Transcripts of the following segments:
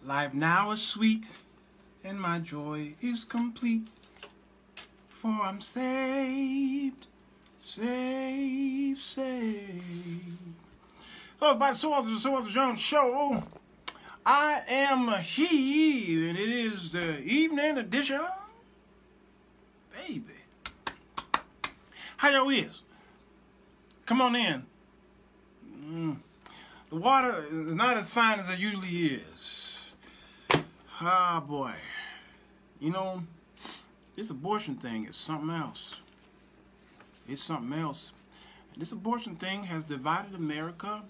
Life now is sweet, and my joy is complete. For I'm saved, saved, saved. So, by the Sirwalterj Jones Show, I am he, and it is the evening edition. Baby. How y'all is? Come on in. The water is not as fine as it usually is. Ah, boy. You know, this abortion thing is something else. It's something else. And this abortion thing has divided America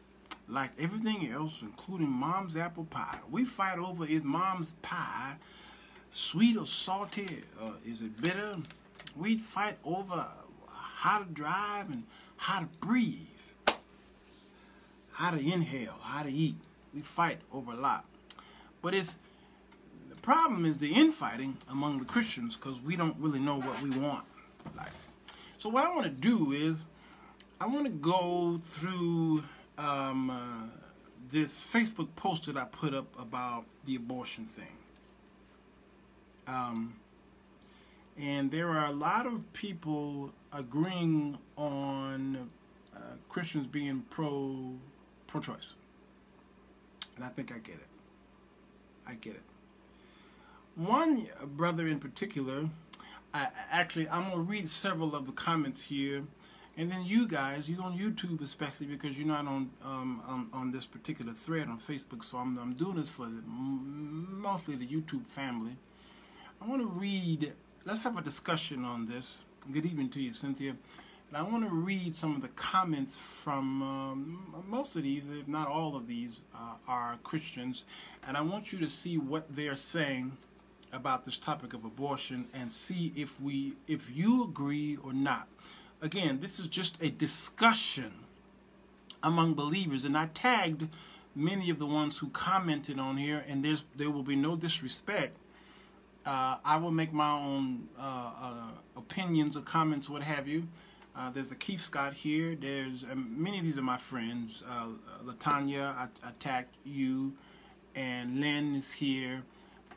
like everything else, including mom's apple pie. We fight over, is mom's pie sweet or salty? Is it bitter? We fight over how to drive and how to breathe, how to inhale, how to eat. We fight over a lot. But the problem is the infighting among the Christians, because we don't really know what we want in life. So what I want to do is I want to go through this Facebook post that I put up about the abortion thing. And there are a lot of people agreeing on Christians being pro-choice. And I think I get it. I get it. One brother in particular, I'm going to read several of the comments here. And then you guys, you on YouTube especially, because you're not on this particular thread on Facebook, so I'm doing this for mostly the YouTube family. I want to read, let's have a discussion on this. Good evening to you, Cynthia. And I want to read some of the comments from most of these, if not all of these, are Christians. And I want you to see what they're saying about this topic of abortion and see if you agree or not. Again, this is just a discussion among believers, and I tagged many of the ones who commented on here, and there will be no disrespect. I will make my own opinions or comments, what have you. There's a Keith Scott here. There's many of these are my friends. Latanya, I tagged you, and Lynn is here,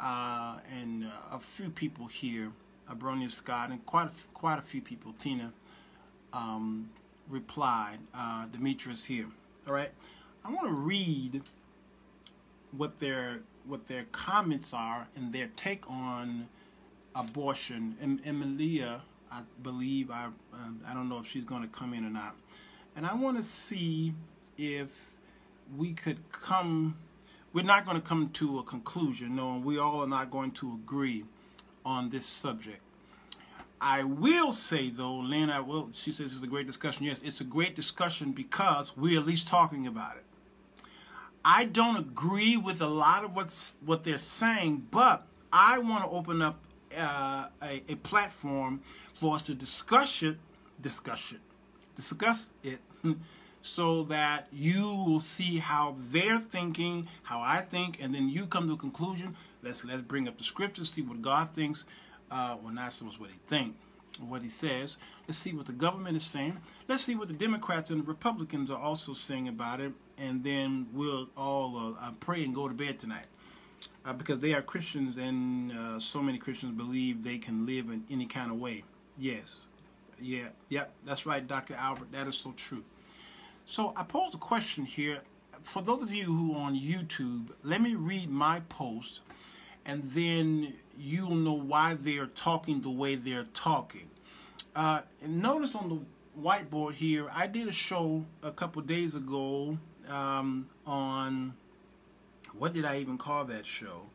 and a few people here. Abronia Scott, and quite a few people. Tina replied. Demetrius here. All right. I want to read what their comments are and their take on abortion. And Emilia, I believe, I don't know if she's going to come in or not. And I want to see if we could we're not going to come to a conclusion. No, we all are not going to agree on this subject. I will say, though, Lynn, she says it's a great discussion. Yes, it's a great discussion because we're at least talking about it. I don't agree with a lot of what they're saying, but I want to open up a platform for us to discuss it, so that you will see how they're thinking, how I think, and then you come to a conclusion. Let's bring up the scriptures, see what God thinks. Well, not so much what he thinks, what he says. Let's see what the government is saying. Let's see what the Democrats and the Republicans are also saying about it. And then we'll all pray and go to bed tonight. Because they are Christians, and so many Christians believe they can live in any kind of way. Yes. Yeah, that's right, Dr. Albert. That is so true. So I posed a question here. For those of you who are on YouTube, let me read my post, and then you'll know why they're talking the way they're talking. And notice on the whiteboard here, I did a show a couple days ago on, what did I even call that show?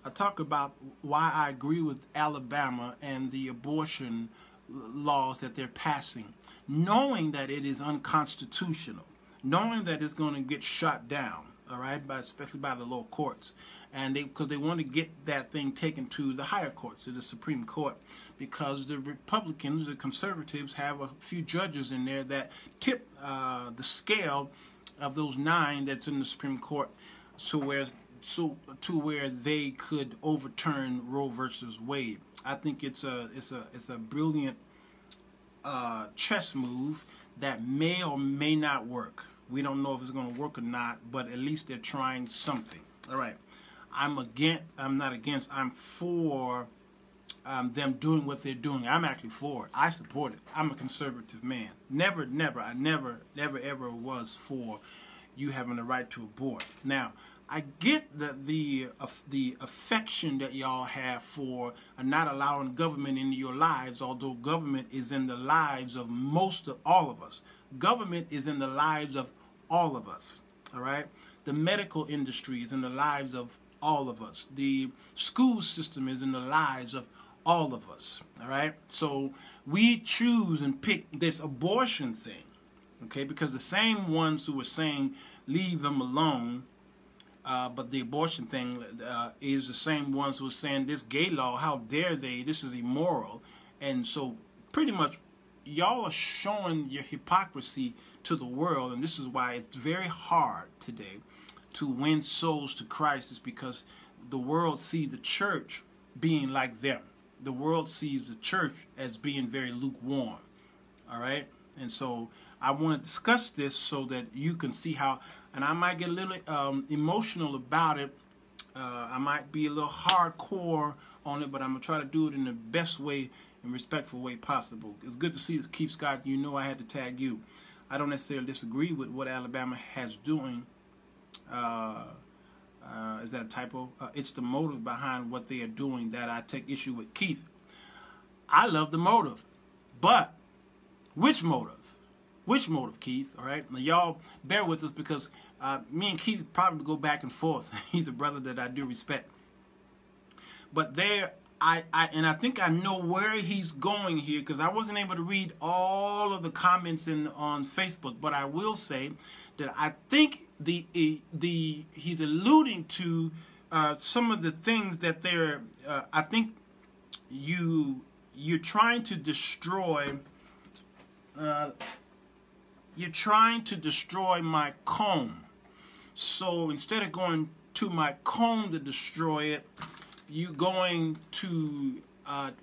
I talk about why I agree with Alabama and the abortion laws that they're passing, knowing that it is unconstitutional, knowing that it's going to get shot down, all right, especially by the lower courts. And because they want to get that thing taken to the higher courts, to the Supreme Court, because the Republicans, the conservatives, have a few judges in there that tip the scale of those 9 that's in the Supreme Court, to where they could overturn Roe versus Wade. I think it's a brilliant chess move that may or may not work. We don't know if it's going to work or not, but at least they're trying something. All right. I'm not against. I'm for them doing what they're doing. I'm actually for it. I support it. I'm a conservative man. I never, ever was for you having the right to abort. Now, I get the affection that y'all have for not allowing government into your lives, although government is in the lives of all of us. Government is in the lives of all of us, all right? The medical industry is in the lives of all of us. The school system is in the lives of all of us, all right? So we choose and pick this abortion thing, okay? Because the same ones who were saying leave them alone, but the abortion thing is the same ones who are saying this gay law, how dare they, this is immoral. And so pretty much y'all are showing your hypocrisy to the world, and this is why it's very hard today to win souls to Christ, is because the world sees the church being like them. The world sees the church as being very lukewarm, all right? And so I want to discuss this so that you can see how, and I might get a little emotional about it. I might be a little hardcore on it, but I'm going to try to do it in the best way and respectful way possible. It's good to see Keith Scott. You know I had to tag you. I don't necessarily disagree with what Alabama has doing. Is that a typo? It's the motive behind what they are doing that I take issue with. Keith, I love the motive, but which motive? Which motive, Keith? All right, now y'all bear with us because me and Keith probably go back and forth. He's a brother that I do respect, but I think I know where he's going here, because I wasn't able to read all of the comments on Facebook, but I will say that I think he's alluding to some of the things that they're I think you're trying to destroy my comb. So instead of going to my comb to destroy it, you're going to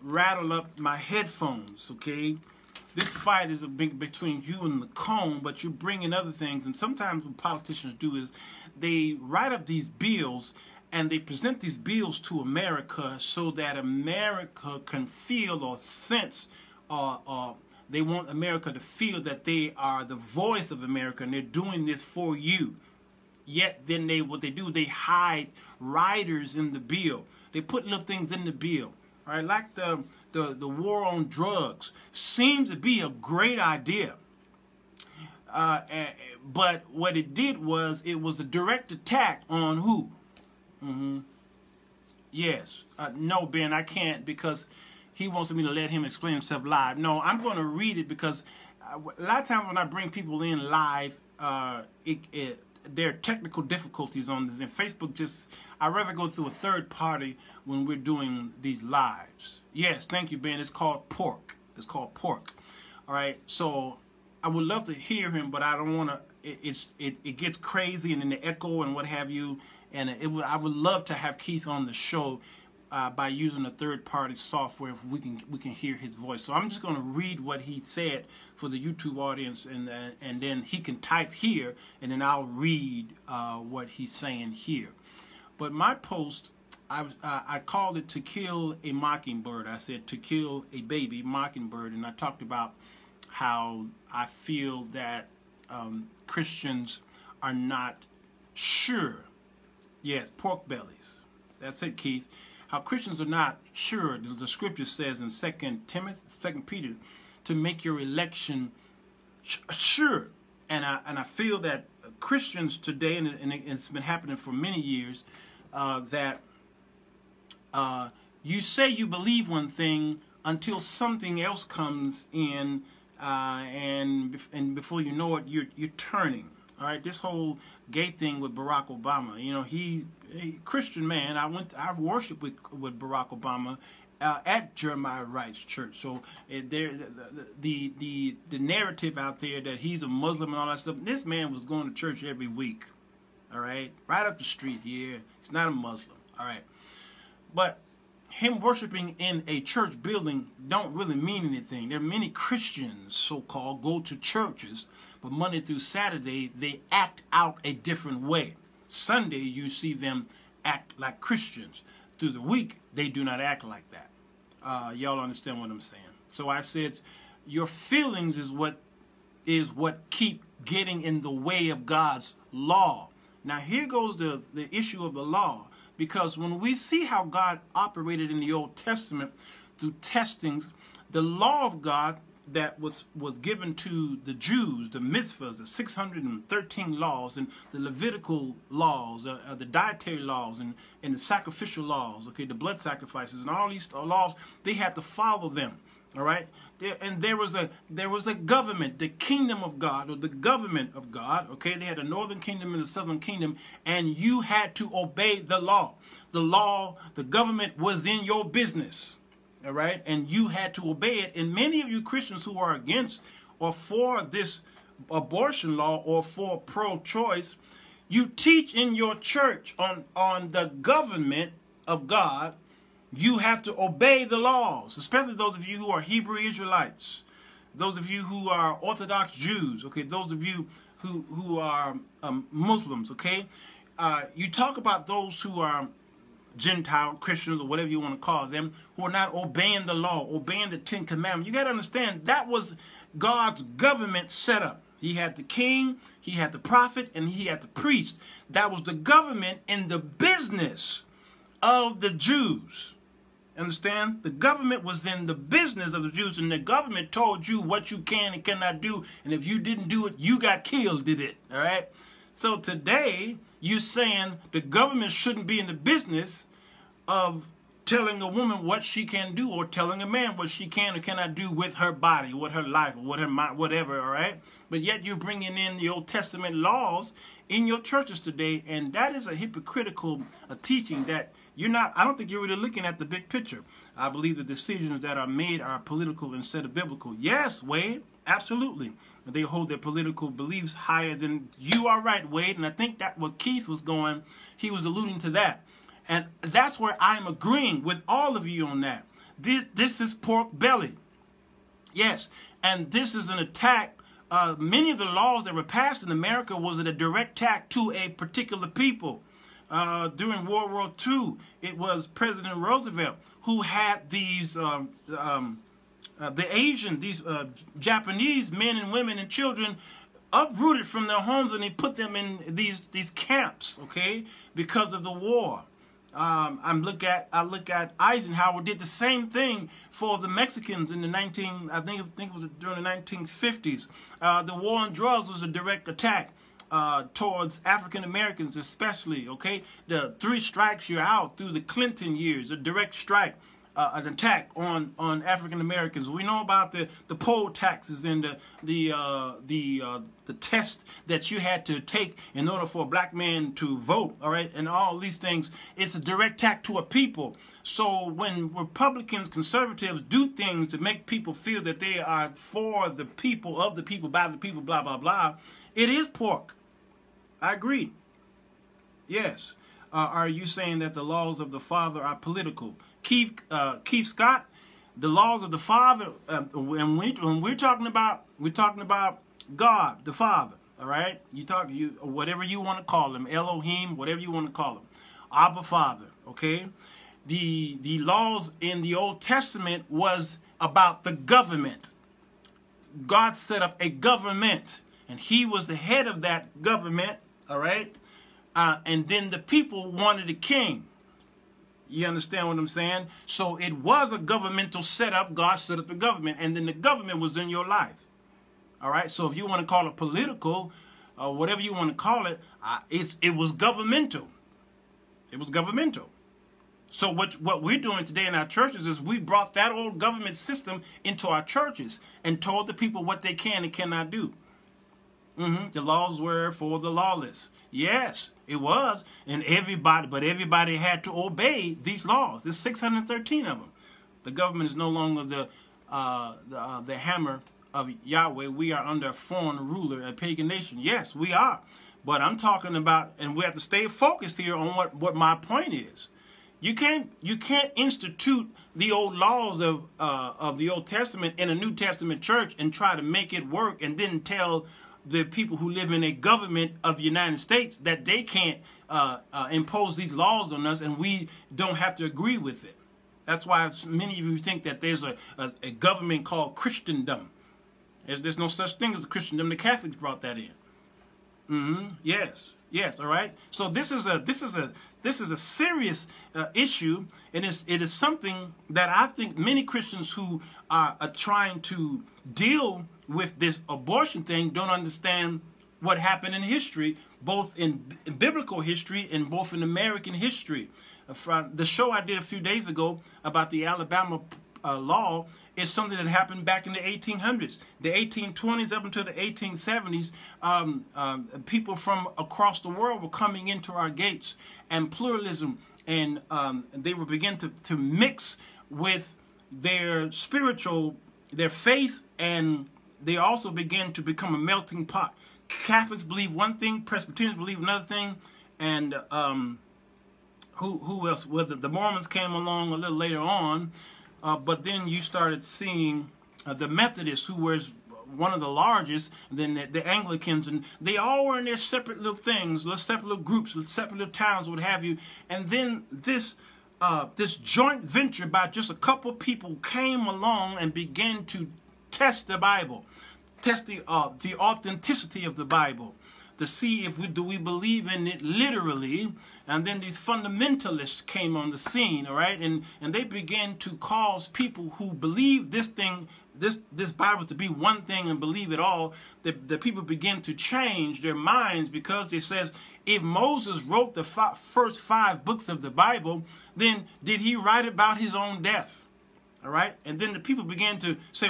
rattle up my headphones, okay? This fight is between you and the comb, but you're bringing other things. And sometimes what politicians do is they write up these bills and they present these bills to America so that America can feel or sense, or they want America to feel that they are the voice of America and they're doing this for you. Yet then what they do, they hide riders in the bill. They put little things in the bill. All right, like the war on drugs seems to be a great idea. But what it did was it was a direct attack on who? Yes. No, Ben, I can't, because he wants me to let him explain himself live. No, I'm going to read it because a lot of times when I bring people in live, there are technical difficulties on this. And Facebook I'd rather go through a third party when we're doing these lives. Yes, thank you, Ben. It's called pork. It's called pork. All right. So I would love to hear him, but I don't want to. It gets crazy and then the echo and what have you. And I would love to have Keith on the show by using a third party software if we can hear his voice. So I'm just going to read what he said for the YouTube audience, and then he can type here, and then I'll read what he's saying here. But my post, I called it "To Kill a Mockingbird." I said to kill a baby mockingbird, and I talked about how I feel that Christians are not sure. Yes, pork bellies. That's it, Keith. How Christians are not sure, the scripture says in 2 Peter, to make your election sure. And I feel that Christians today, and it's been happening for many years, that you say you believe one thing until something else comes in, and before you know it, you're turning. All right, this whole gay thing with Barack Obama, you know, he a Christian man. I've worshiped with Barack Obama at Jeremiah Wright's church. So the narrative out there that he's a Muslim and all that stuff. This man was going to church every week. All right, right up the street here. He's not a Muslim. All right, but him worshiping in a church building don't really mean anything. There are many Christians, so-called, go to churches, but Monday through Saturday, they act out a different way. Sunday, you see them act like Christians. Through the week, they do not act like that. Y'all understand what I'm saying? So I said, your feelings is what keep getting in the way of God's law. Now here goes the issue of the law, because when we see how God operated in the Old Testament through testings, the law of God that was given to the Jews, the mitzvahs, the 613 laws, and the Levitical laws, the dietary laws, and the sacrificial laws, okay, the blood sacrifices, and all these laws, they had to follow them. All right, and there was a government, the kingdom of God, or the government of God. Okay, they had a northern kingdom and a southern kingdom, and you had to obey the law. The law, the government was in your business. All right, and you had to obey it. And many of you Christians who are against or for this abortion law or for pro-choice, you teach in your church on the government of God. You have to obey the laws, especially those of you who are Hebrew Israelites, those of you who are Orthodox Jews, okay, those of you who are Muslims, okay. You talk about those who are Gentile Christians or whatever you want to call them, who are not obeying the law, obeying the 10 Commandments. You got to understand that was God's government set up. He had the king, he had the prophet, and he had the priest. That was the government in the business of the Jews. Understand? The government was in the business of the Jews, and the government told you what you can and cannot do, and if you didn't do it, you got killed, did it. All right? So today, you're saying the government shouldn't be in the business of telling a woman what she can do, or telling a man what she can or cannot do with her body, with her life, or with her mind, whatever, all right? But yet you're bringing in the Old Testament laws in your churches today, and that is a hypocritical teaching that you're not, I don't think you're really looking at the big picture. I believe the decisions that are made are political instead of biblical. Yes, Wade, absolutely. They hold their political beliefs higher than you are, right, Wade? And I think that what Keith was going, he was alluding to that. And that's where I'm agreeing with all of you on that. This is pork belly. Yes, and this is an attack. Many of the laws that were passed in America was a direct attack to a particular people. During World War II, it was President Roosevelt who had these the Asian, these Japanese men and women and children uprooted from their homes, and they put them in these camps, okay, because of the war. I look at Eisenhower did the same thing for the Mexicans in the I think it was during the 1950s. The war on drugs was a direct attack towards African Americans, especially. Okay, the 3 strikes you're out through the Clinton years, a direct strike. An attack on African Americans. We know about the poll taxes and the test that you had to take in order for a black man to vote. All right, and all these things. It's a direct attack to a people. So when Republicans, conservatives do things to make people feel that they are for the people, of the people, by the people, blah blah blah, it is pork. I agree. Yes. Are you saying that the laws of the Father are political? Keith Scott, the laws of the Father, and when we're talking about God, the Father. All right, whatever you want to call him, Elohim, whatever you want to call him, Abba, Father. Okay, the laws in the Old Testament was about the government. God set up a government, and He was the head of that government. All right, and then the people wanted a king. You understand what I'm saying? So it was a governmental setup. God set up the government, and then the government was in your life. All right? So if you want to call it political, or whatever you want to call it, it was governmental. It was governmental. So what we're doing today in our churches is we brought that old government system into our churches and told the people what they can and cannot do. The laws were for the lawless. Yes, it was. And everybody had to obey these laws. There's 613 of them. The government is no longer the hammer of Yahweh. We are under a foreign ruler, a pagan nation. Yes, we are. But I'm talking about, and we have to stay focused here on what my point is. You can't institute the old laws of the Old Testament in a New Testament church and try to make it work and then tell the people who live in a government of the United States that they can't impose these laws on us, and we don't have to agree with it. That's why many of you think that there's a government called Christendom. There's no such thing as a Christendom. The Catholics brought that in. Yes. All right. So this is a serious issue, and it is something that I think many Christians who are trying to deal with this abortion thing don't understand what happened in history, both in biblical history and both in American history. From the show I did a few days ago about the Alabama law is something that happened back in the 1800s, the 1820s up until the 1870s. People from across the world were coming into our gates, and pluralism, and they were beginning to mix with their spiritual, their faith, and they also began to become a melting pot. Catholics believe one thing, Presbyterians believe another thing, and who else? Well, the Mormons came along a little later on, but then you started seeing the Methodists, who was one of the largest, then the Anglicans, and they all were in their separate little things, separate little groups, separate little towns, what have you. And then this joint venture by just a couple people came along and began to test the Bible, test the authenticity of the Bible, to see if we believe in it literally. And then these fundamentalists came on the scene, all right, and they began to cause people who believe this Bible to be one thing and believe it all. The people begin to change their minds, because it says, if Moses wrote the first 5 books of the Bible, then did he write about his own death? All right, and then the people began to say,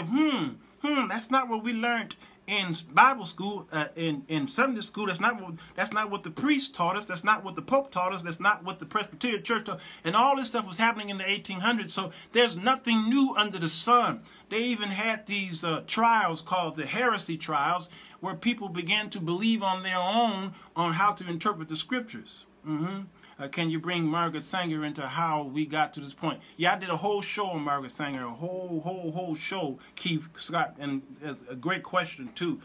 that's not what we learned in Bible school, in Sunday school. That's not what the priest taught us. That's not what the Pope taught us. That's not what the Presbyterian Church taught. And all this stuff was happening in the 1800s. So there's nothing new under the sun. They even had these trials called the heresy trials, where people began to believe on their own on how to interpret the scriptures. Can you bring Margaret Sanger into how we got to this point? Yeah, I did a whole show on Margaret Sanger, a whole show, Keith Scott, and it's a great question too.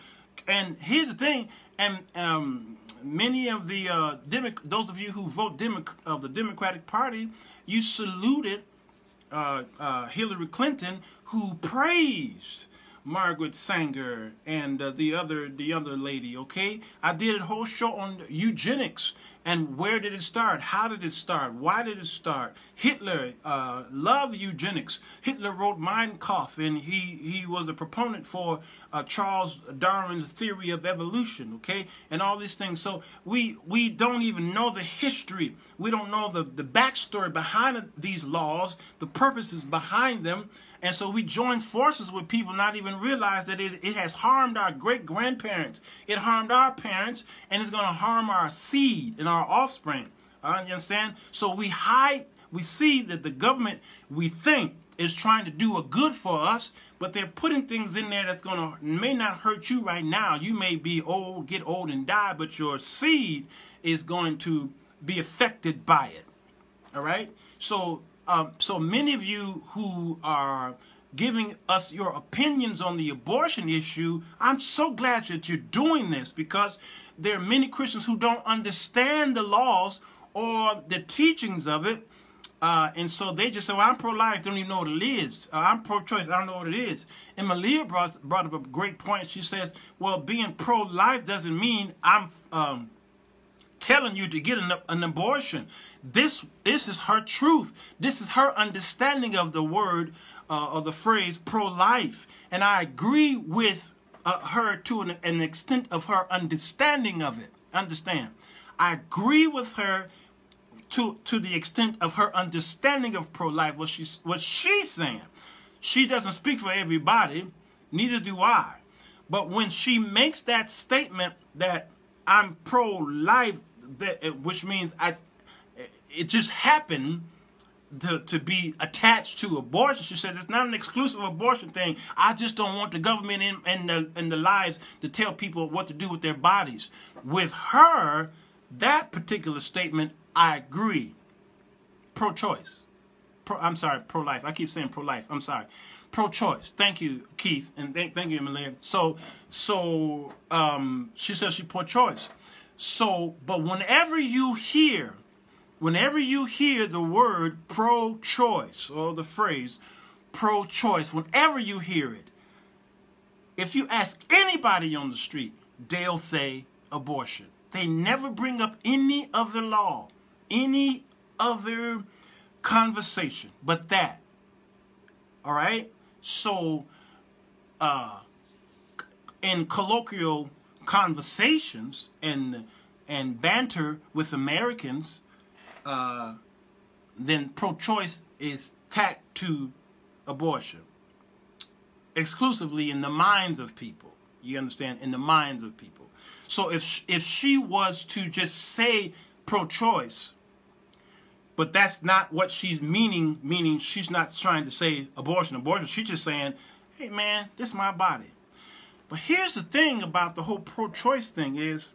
And here's the thing, and many of the those of you who vote of the Democratic Party, you saluted Hillary Clinton, who praised Margaret Sanger and the other lady. Okay, I did a whole show on eugenics. And where did it start? How did it start? Why did it start? Hitler loved eugenics. Hitler wrote Mein Kampf, and he was a proponent for Charles Darwin's theory of evolution, okay? And all these things. So we don't even know the history. We don't know the backstory behind these laws, the purposes behind them. And so we join forces with people, not even realize that it has harmed our great-grandparents. It harmed our parents, and it's going to harm our seed and our offspring. You understand? So we see that the government, we think, is trying to do a good for us, but they're putting things in there that's may not hurt you right now. You may be old, get old and die, but your seed is going to be affected by it. All right? So many of you who are giving us your opinions on the abortion issue, I'm so glad that you're doing this, because there are many Christians who don't understand the laws or the teachings of it. And so they just say, well, I'm pro-life, don't even know what it is. I'm pro-choice, I don't know what it is. And Malia brought up a great point. She says, well, being pro-life doesn't mean I'm telling you to get an abortion. This is her truth. This is her understanding of the word or the phrase pro-life. And I agree with her to an extent of her understanding of it. Understand? I agree with her to the extent of her understanding of pro-life. What she's saying. She doesn't speak for everybody. Neither do I. But when she makes that statement that I'm pro-life, which means it just happened to be attached to abortion. She says it's not an exclusive abortion thing. I just don't want the government and the lives to tell people what to do with their bodies. With her, that particular statement, I agree. Pro-choice. I'm sorry, pro-life. I keep saying pro-life. I'm sorry. Pro-choice. Thank you, Keith, and thank you, Emilia. So she says she's pro-choice. So, but whenever you hear the word pro-choice or the phrase pro-choice, whenever you hear it, if you ask anybody on the street, they'll say abortion. They never bring up any other law, any other conversation but that. All right? So, in colloquial conversations and banter with Americans, then pro-choice is tacked to abortion. Exclusively in the minds of people. You understand? In the minds of people. So if she was to just say pro-choice, but that's not what she's meaning she's not trying to say abortion, she's just saying, hey man, this is my body. But here's the thing about the whole pro-choice thing is,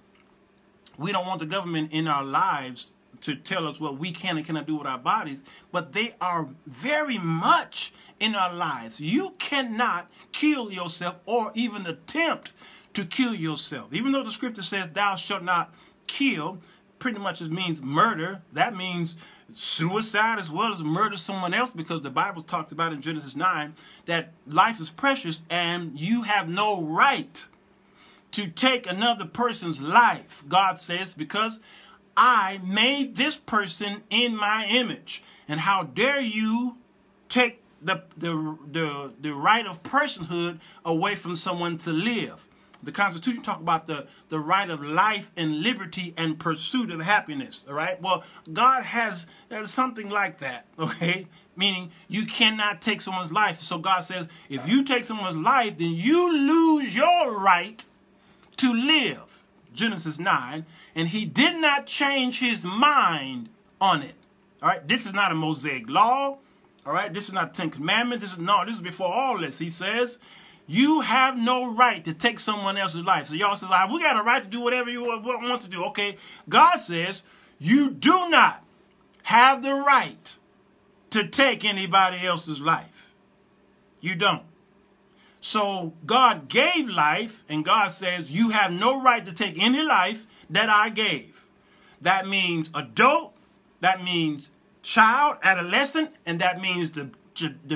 we don't want the government in our lives to tell us what we can and cannot do with our bodies, but they are very much in our lives. You cannot kill yourself or even attempt to kill yourself. Even though the scripture says thou shalt not kill, pretty much it means murder. That means suicide as well as murder someone else, because the Bible talked about in Genesis 9 that life is precious and you have no right to take another person's life. God says, because I made this person in my image, and how dare you take the right of personhood away from someone to live. The Constitution talks about the right of life and liberty and pursuit of happiness. All right. Well, God has something like that. Okay. Meaning you cannot take someone's life. So God says, if you take someone's life, then you lose your right to live. Genesis 9. And he did not change his mind on it. All right. This is not a Mosaic law. All right. This is not Ten Commandments. This is before all this. He says, you have no right to take someone else's life. So y'all say, we got a right to do whatever you want to do. Okay. God says you do not have the right to take anybody else's life. You don't. So God gave life, and God says you have no right to take any life that I gave. That means adult, that means child, adolescent, and that means the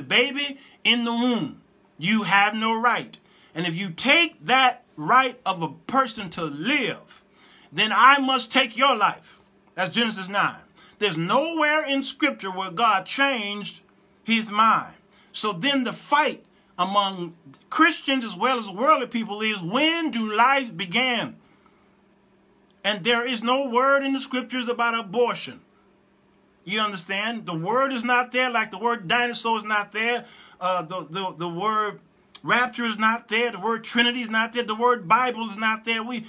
baby in the womb. You have no right. And if you take that right of a person to live, then I must take your life. That's Genesis 9. There's nowhere in Scripture where God changed his mind. So then the fight among Christians as well as worldly people is, when do life begin? And there is no word in the Scriptures about abortion. You understand? The word is not there, like the word dinosaur is not there. The word rapture is not there. The word Trinity is not there. The word Bible is not there. We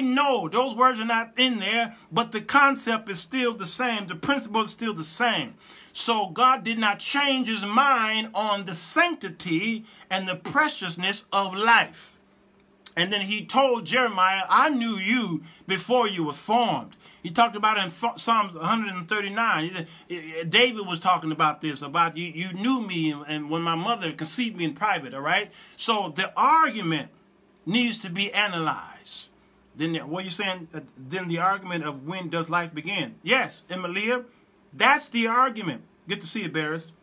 know those words are not in there, but the concept is still the same. The principle is still the same. So God did not change his mind on the sanctity and the preciousness of life. And then he told Jeremiah, I knew you before you were formed. He talked about it in Psalms 139. David was talking about this, about you knew me and when my mother conceived me in private, all right? So the argument needs to be analyzed. Then what you're saying, then the argument of when does life begin? Yes, Emilia, that's the argument. Good to see you, Barris.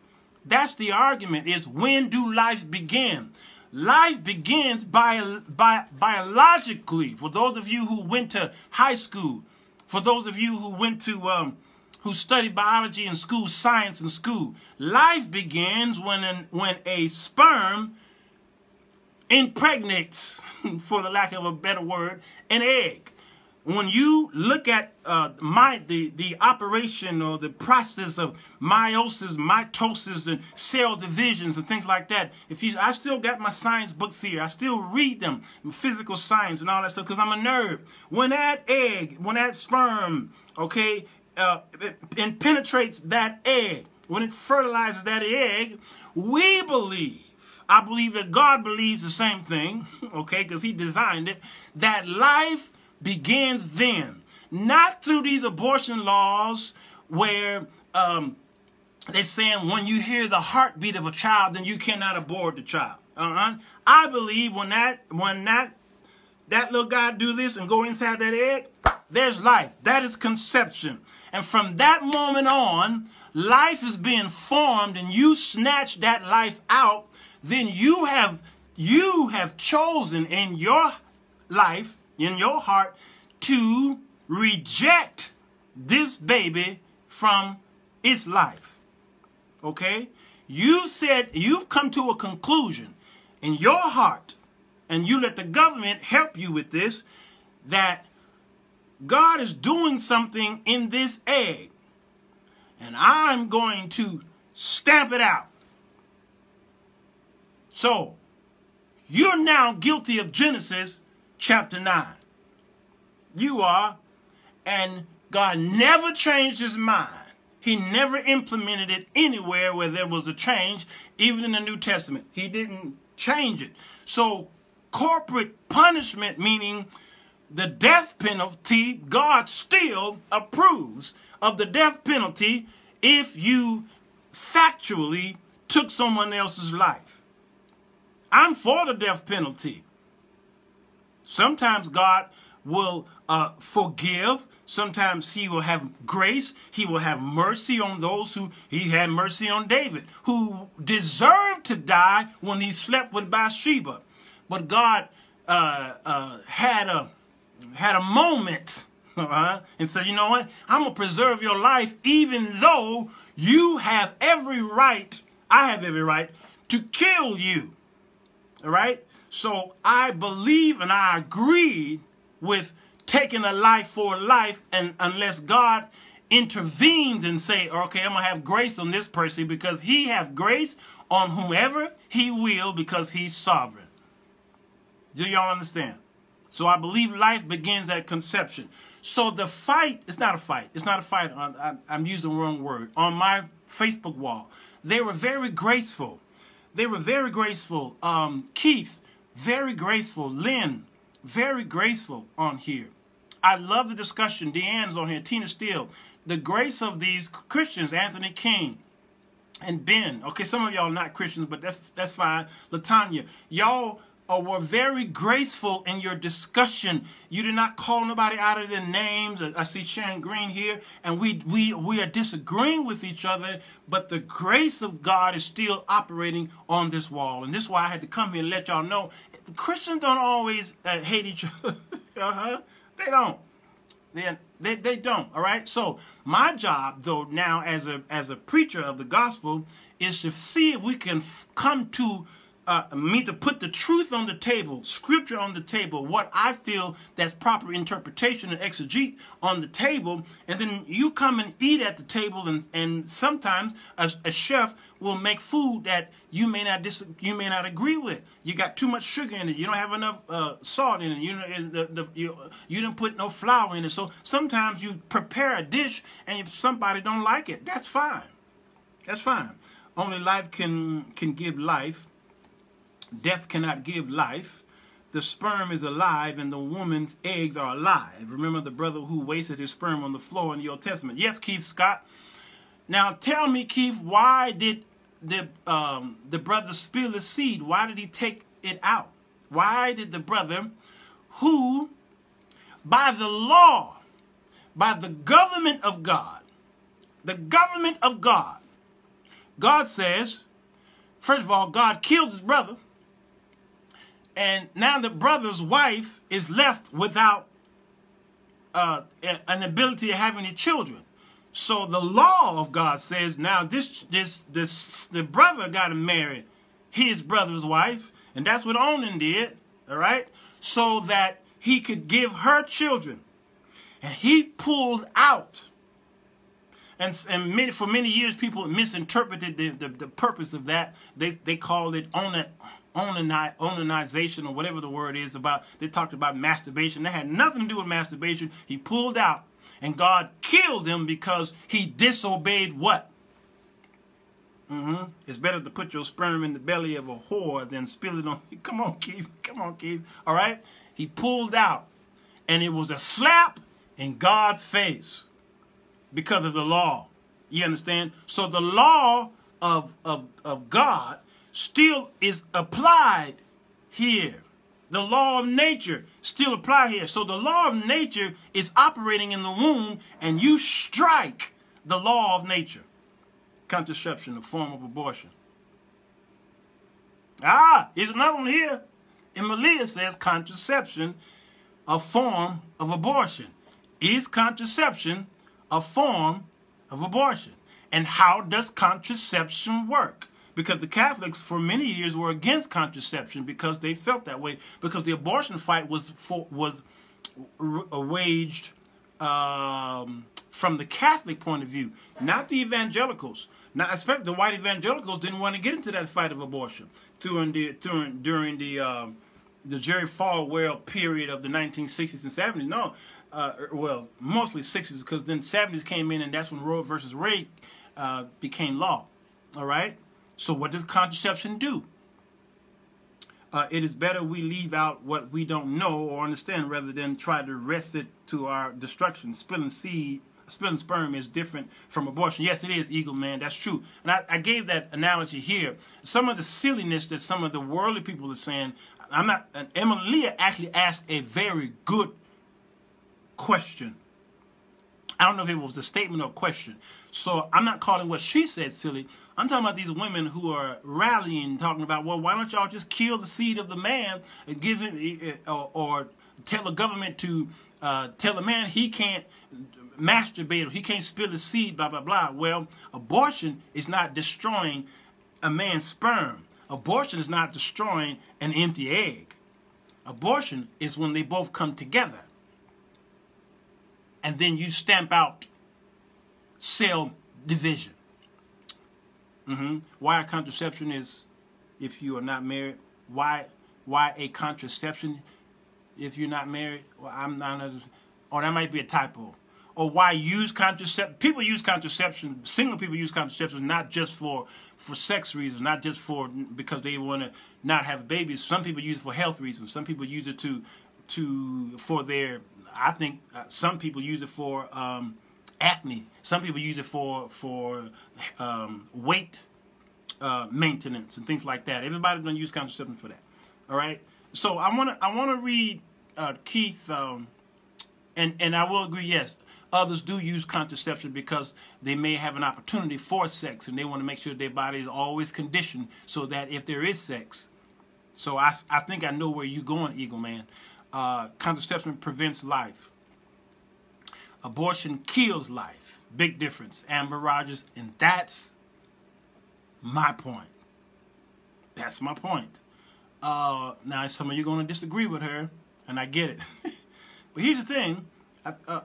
That's the argument, is when do life begin? Life begins biologically. For those of you who went to high school, for those of you who went to who studied biology in school, science in school, life begins when a sperm impregnates, for the lack of a better word, an egg. When you look at the operation or the process of meiosis, mitosis, and cell divisions and things like that, I still got my science books here. I still read them, physical science and all that stuff, because I'm a nerd. When that egg, when that sperm, okay, it penetrates that egg, when it fertilizes that egg, I believe that God believes the same thing, okay, because he designed it, that life begins then. Not through these abortion laws where they're saying when you hear the heartbeat of a child, then you cannot abort the child. I believe when that little guy do this and go inside that egg, there's life. That is conception. And from that moment on, life is being formed, and you snatch that life out, then you have chosen in your life, in your heart, to reject this baby from its life. Okay? You said, you've come to a conclusion in your heart, and you let the government help you with this, that God is doing something in this egg, and I'm going to stamp it out. So, you're now guilty of Genesis chapter 9. You are, and God never changed his mind. He never implemented it anywhere where there was a change, even in the New Testament. He didn't change it. So, corporate punishment, meaning the death penalty, God still approves of the death penalty if you factually took someone else's life. I'm for the death penalty. Sometimes God will forgive. Sometimes he will have grace. He will have mercy on those who, he had mercy on David, who deserved to die when he slept with Bathsheba. But God had a moment and said, you know what? I'm going to preserve your life even though you have every right, I have every right to kill you. All right? So I believe and I agree with taking a life for a life, and unless God intervenes and say, okay, I'm going to have grace on this person, because he have grace on whomever he will, because he's sovereign. Do y'all understand? So I believe life begins at conception. So the fight, it's not a fight. It's not a fight. I'm using the wrong word. On my Facebook wall, they were very graceful. They were very graceful. Keith, very graceful. Lynn, very graceful on here. I love the discussion. Deanne's on here. Tina Steele. The grace of these Christians, Anthony King and Ben. Okay, some of y'all not Christians, but that's fine. LaTanya, y'all were very graceful in your discussion. You did not call nobody out of their names. I see Sharon Green here, and we are disagreeing with each other, but the grace of God is still operating on this wall. And this is why I had to come here and let y'all know, Christians don't always hate each other. They don't. They don't. All right. So my job, though, now as a preacher of the gospel, is to see if we can come to to put the truth on the table, scripture on the table, what I feel that's proper interpretation and exegete on the table, and then you come and eat at the table, and sometimes a chef will make food that you may not agree with. You got too much sugar in it. You don't have enough salt in it. You didn't put no flour in it. So sometimes you prepare a dish and if somebody don't like it, that's fine. That's fine. Only life can give life. Death cannot give life. The sperm is alive and the woman's eggs are alive. Remember the brother who wasted his sperm on the floor in the Old Testament. Yes, Keith Scott. Now tell me, Keith, why did the brother spill his seed? Why did he take it out? Why did the brother who, by the law, by the government of God, God says, first of all, God killed his brother. And now the brother's wife is left without an ability to have any children. So the law of God says now the brother got to marry his brother's wife, and that's what Onan did, all right, so that he could give her children. And he pulled out. And for many years, people misinterpreted the purpose of that. They called it onanization, or whatever the word is. They talked about masturbation. That had nothing to do with masturbation. He pulled out, and God killed him because he disobeyed what? It's better to put your sperm in the belly of a whore than spill it on. Come on, Keith. Come on, Keith. All right? He pulled out, and it was a slap in God's face because of the law. You understand? So the law of God still is applied here. The law of nature still apply here. So the law of nature is operating in the womb, and you strike the law of nature. Contraception, a form of abortion. It's another one here. And Malia says contraception, a form of abortion. Is contraception a form of abortion? And how does contraception work? Because the Catholics for many years were against contraception because they felt that way, because the abortion fight was waged from the Catholic point of view, not the evangelicals. Now, especially the white evangelicals didn't want to get into that fight of abortion during the Jerry Falwell period of the 1960s and 70s. No, well, mostly 60s, because then 70s came in, and that's when Roe versus Wade became law. All right. So what does contraception do? It is better we leave out what we don't know or understand rather than try to wrest it to our destruction. Spilling sperm is different from abortion. Yes, it is, Eagle Man. That's true. And I gave that analogy here. Some of the silliness that some of the worldly people are saying, Emma Leah actually asked a very good question. I don't know if it was a statement or a question. So I'm not calling what she said silly. I'm talking about these women who are rallying, talking about, well, why don't y'all just kill the seed of the man and give him, or tell the government to tell the man he can't masturbate or he can't spill his seed, blah, blah, blah. Well, abortion is not destroying a man's sperm. Abortion is not destroying an empty egg. Abortion is when they both come together. And then you stamp out cell division. Why a contraception is if you are not married. Why a contraception if you're not married? Well, I'm not. Or that might be a typo. Or why use contraception? People use contraception. Single people use contraception not just for sex reasons, not just because they want to not have babies. Some people use it for health reasons. Some people use it for their. I think some people use it for acne. Some people use it for weight maintenance and things like that. Everybody's gonna use contraception for that. All right. So I wanna read Keith, and I will agree. Yes, others do use contraception because they may have an opportunity for sex, and they want to make sure their body is always conditioned so that if there is sex. So I think I know where you're going, Eagle Man. Contraception prevents life. Abortion kills life. Big difference. Amber Rogers, and that's my point. That's my point. Now, some of you are going to disagree with her, and I get it. But here's the thing.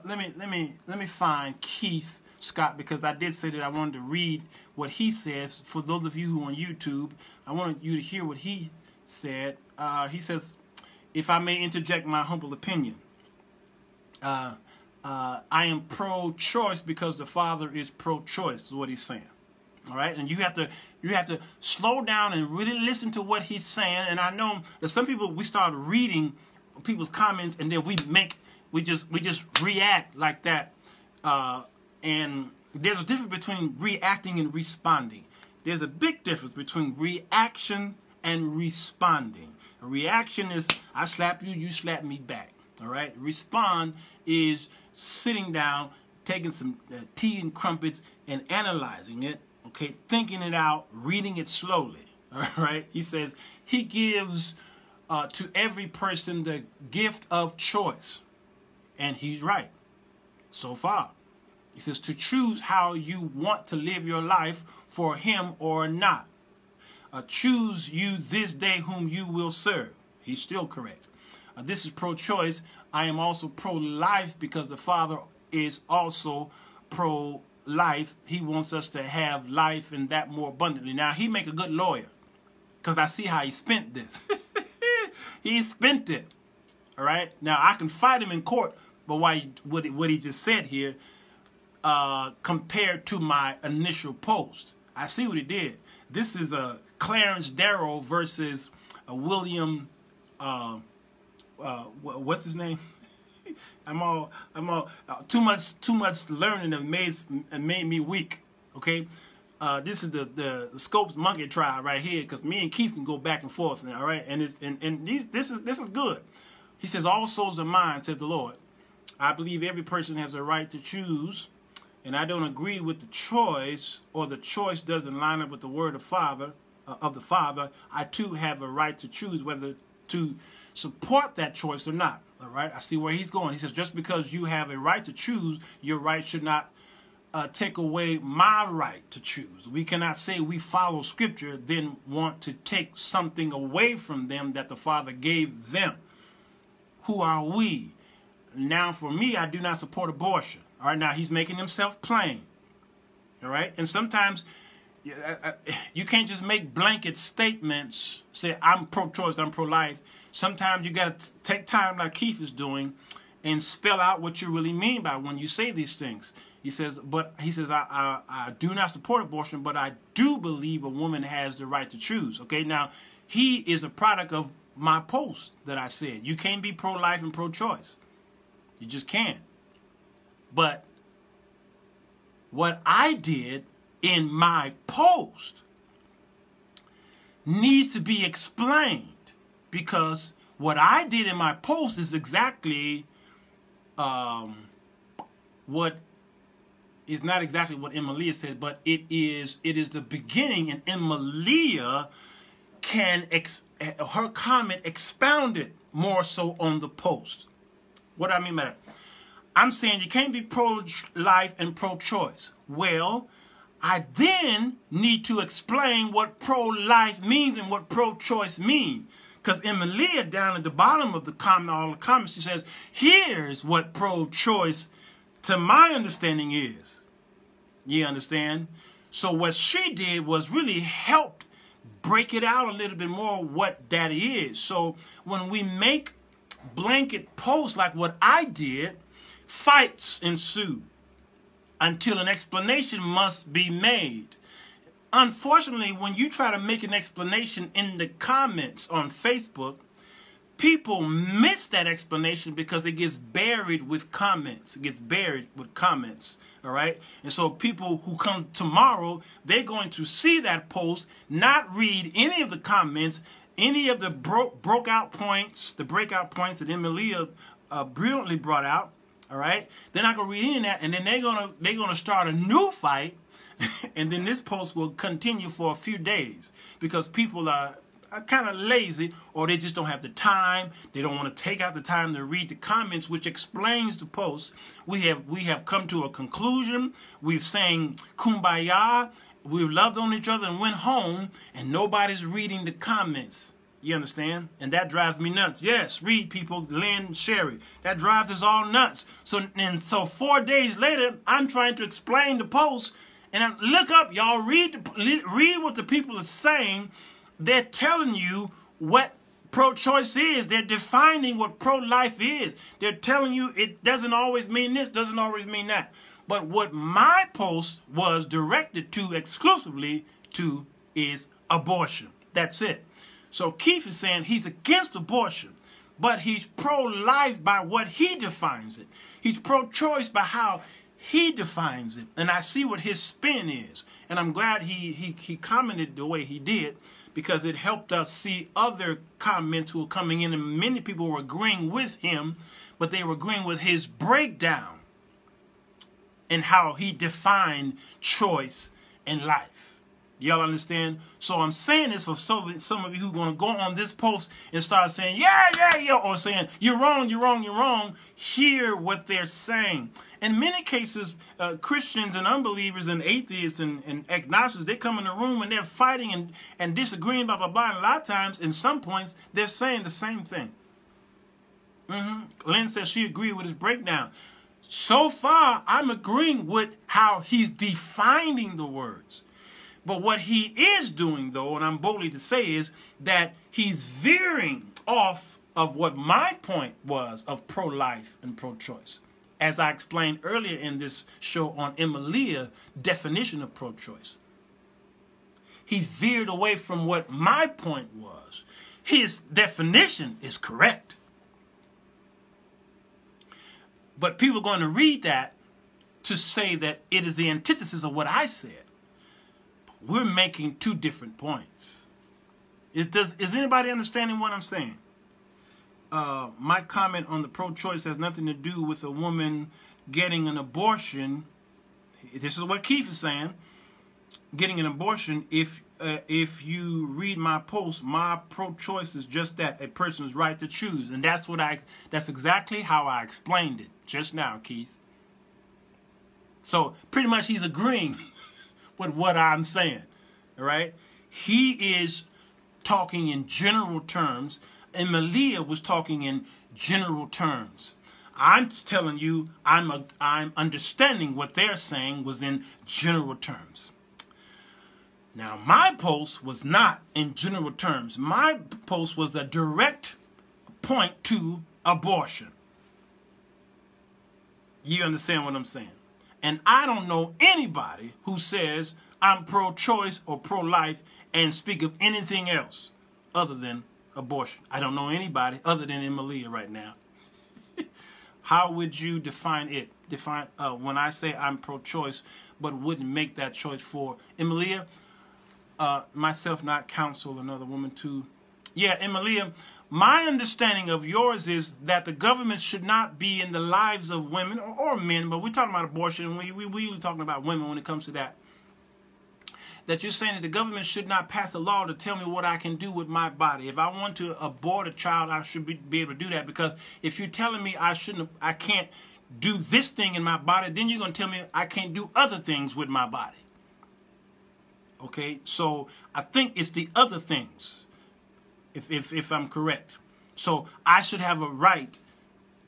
Let me find Keith Scott, because I did say that I wanted to read what he says. For those of you who are on YouTube, I wanted you to hear what he said. He says, if I may interject my humble opinion, I am pro-choice because the Father is pro-choice, is what he's saying. All right, and you have to slow down and really listen to what he's saying. And I know that some people, we start reading people's comments, and then we just react like that. And there's a difference between reacting and responding. There's a big difference between reaction and responding. A reaction is I slap you, you slap me back. All right. Respond is sitting down, taking some tea and crumpets and analyzing it. Okay, thinking it out, reading it slowly. All right. He says he gives to every person the gift of choice, and he's right so far. He says to choose how you want to live your life, for him or not. Choose you this day whom you will serve. He's still correct. This is pro-choice. I am also pro-life because the Father is also pro-life. He wants us to have life and that more abundantly. Now, he make a good lawyer because I see how he spent this. He spent it. All right. Now, I can fight him in court, but what he just said here compared to my initial post, I see what he did. This is a Clarence Darrow versus a William, what's his name? I'm all too much learning that made me weak. Okay, this is the Scopes monkey trial right here, because me and Keith can go back and forth. All right, and this is good. He says, "All souls are mine," said the Lord. I believe every person has a right to choose, and I don't agree with the choice, or the choice doesn't line up with the word of the Father. I too have a right to choose whether to support that choice or not. All right, I see where he's going. He says, just because you have a right to choose, your right should not take away my right to choose. We cannot say we follow Scripture, then want to take something away from them that the Father gave them. Who are we? Now, for me, I do not support abortion. All right, now he's making himself plain. All right, and sometimes you can't just make blanket statements, say I'm pro-choice, I'm pro-life. Sometimes you got to take time, like Keith is doing, and spell out what you really mean by when you say these things. He says, I do not support abortion, but I do believe a woman has the right to choose. Okay, now he is a product of my post that I said. You can't be pro-life and pro-choice. You just can't. But what I did in my post needs to be explained, because what I did in my post is exactly what is not exactly what Emilia said, but it is the beginning, and Emilia can her comment expounded more so on the post. What do I mean by that? I'm saying you can't be pro-life and pro-choice. Well, I then need to explain what pro-life means and what pro-choice means. Because Emilia, down at the bottom of the comment, all the comments, she says, here's what pro-choice, to my understanding, is. You understand? So what she did was really help break it out a little bit more what that is. So when we make blanket posts like what I did, fights ensue until an explanation must be made. Unfortunately, when you try to make an explanation in the comments on Facebook, people miss that explanation because it gets buried with comments. It gets buried with comments, all right? And so people who come tomorrow, they're going to see that post, not read any of the comments, any of the breakout points that Emilia brilliantly brought out, all right? They're not going to read any of that, and then they're gonna start a new fight, and then this post will continue for a few days because people are kind of lazy, or they just don't have the time. They don't want to take out the time to read the comments, which explains the post. We have come to a conclusion. We've sang Kumbaya. We've loved on each other and went home, and nobody's reading the comments. You understand? And that drives me nuts. Yes, read, people. Lynn, Sherry. That drives us all nuts. So 4 days later, I'm trying to explain the post, and I look up, y'all, read what the people are saying. They're telling you what pro-choice is. They're defining what pro-life is. They're telling you it doesn't always mean this, doesn't always mean that. But what my post was directed to exclusively to is abortion. That's it. So Keith is saying he's against abortion, but he's pro-life by what he defines it. He's pro-choice by how he defines it. And I see what his spin is. And I'm glad he commented the way he did, because it helped us see other comments who were coming in, and many people were agreeing with him, but they were agreeing with his breakdown and how he defined choice and life. Y'all understand? So I'm saying this for some of you who are going to go on this post and start saying, yeah, or saying, you're wrong, you're wrong, you're wrong. Hear what they're saying. In many cases, Christians and unbelievers and atheists and agnostics, they come in the room and they're fighting and disagreeing, blah, blah, blah. And a lot of times, in some points, they're saying the same thing. Lynn says she agreed with his breakdown. So far, I'm agreeing with how he's defining the words. But what he is doing, though, and I'm boldly to say, is that he's veering off of what my point was of pro-life and pro-choice. As I explained earlier in this show on Emilia's definition of pro-choice. He veered away from what my point was. His definition is correct. But people are going to read that to say that it is the antithesis of what I said. we're making two different points. Is anybody understanding what I'm saying? My comment on the pro-choice has nothing to do with a woman getting an abortion. This is what Keith is saying. Getting an abortion, if you read my post, my pro-choice is just that, a person's right to choose. And that's exactly how I explained it just now, Keith. So pretty much he's agreeing with what I'm saying. All right? He is talking in general terms, and Malia was talking in general terms. I'm telling you, I'm understanding what they're saying was in general terms. Now, my post was not in general terms. My post was a direct point to abortion. You understand what I'm saying? And I don't know anybody who says I'm pro-choice or pro-life and speak of anything else other than abortion. I don't know anybody other than Emilia right now. How would you define it? When I say I'm pro-choice, but wouldn't make that choice for Emilia? Myself not counsel another woman to. Yeah, Emilia, my understanding of yours is that the government should not be in the lives of women or men, but we're talking about abortion, and we usually talking about women when it comes to that. That you're saying that the government should not pass a law to tell me what I can do with my body. If I want to abort a child, I should be able to do that, because if you're telling me I can't do this thing in my body, then you're going to tell me I can't do other things with my body. Okay, so I think it's the other things, if I'm correct. So I should have a right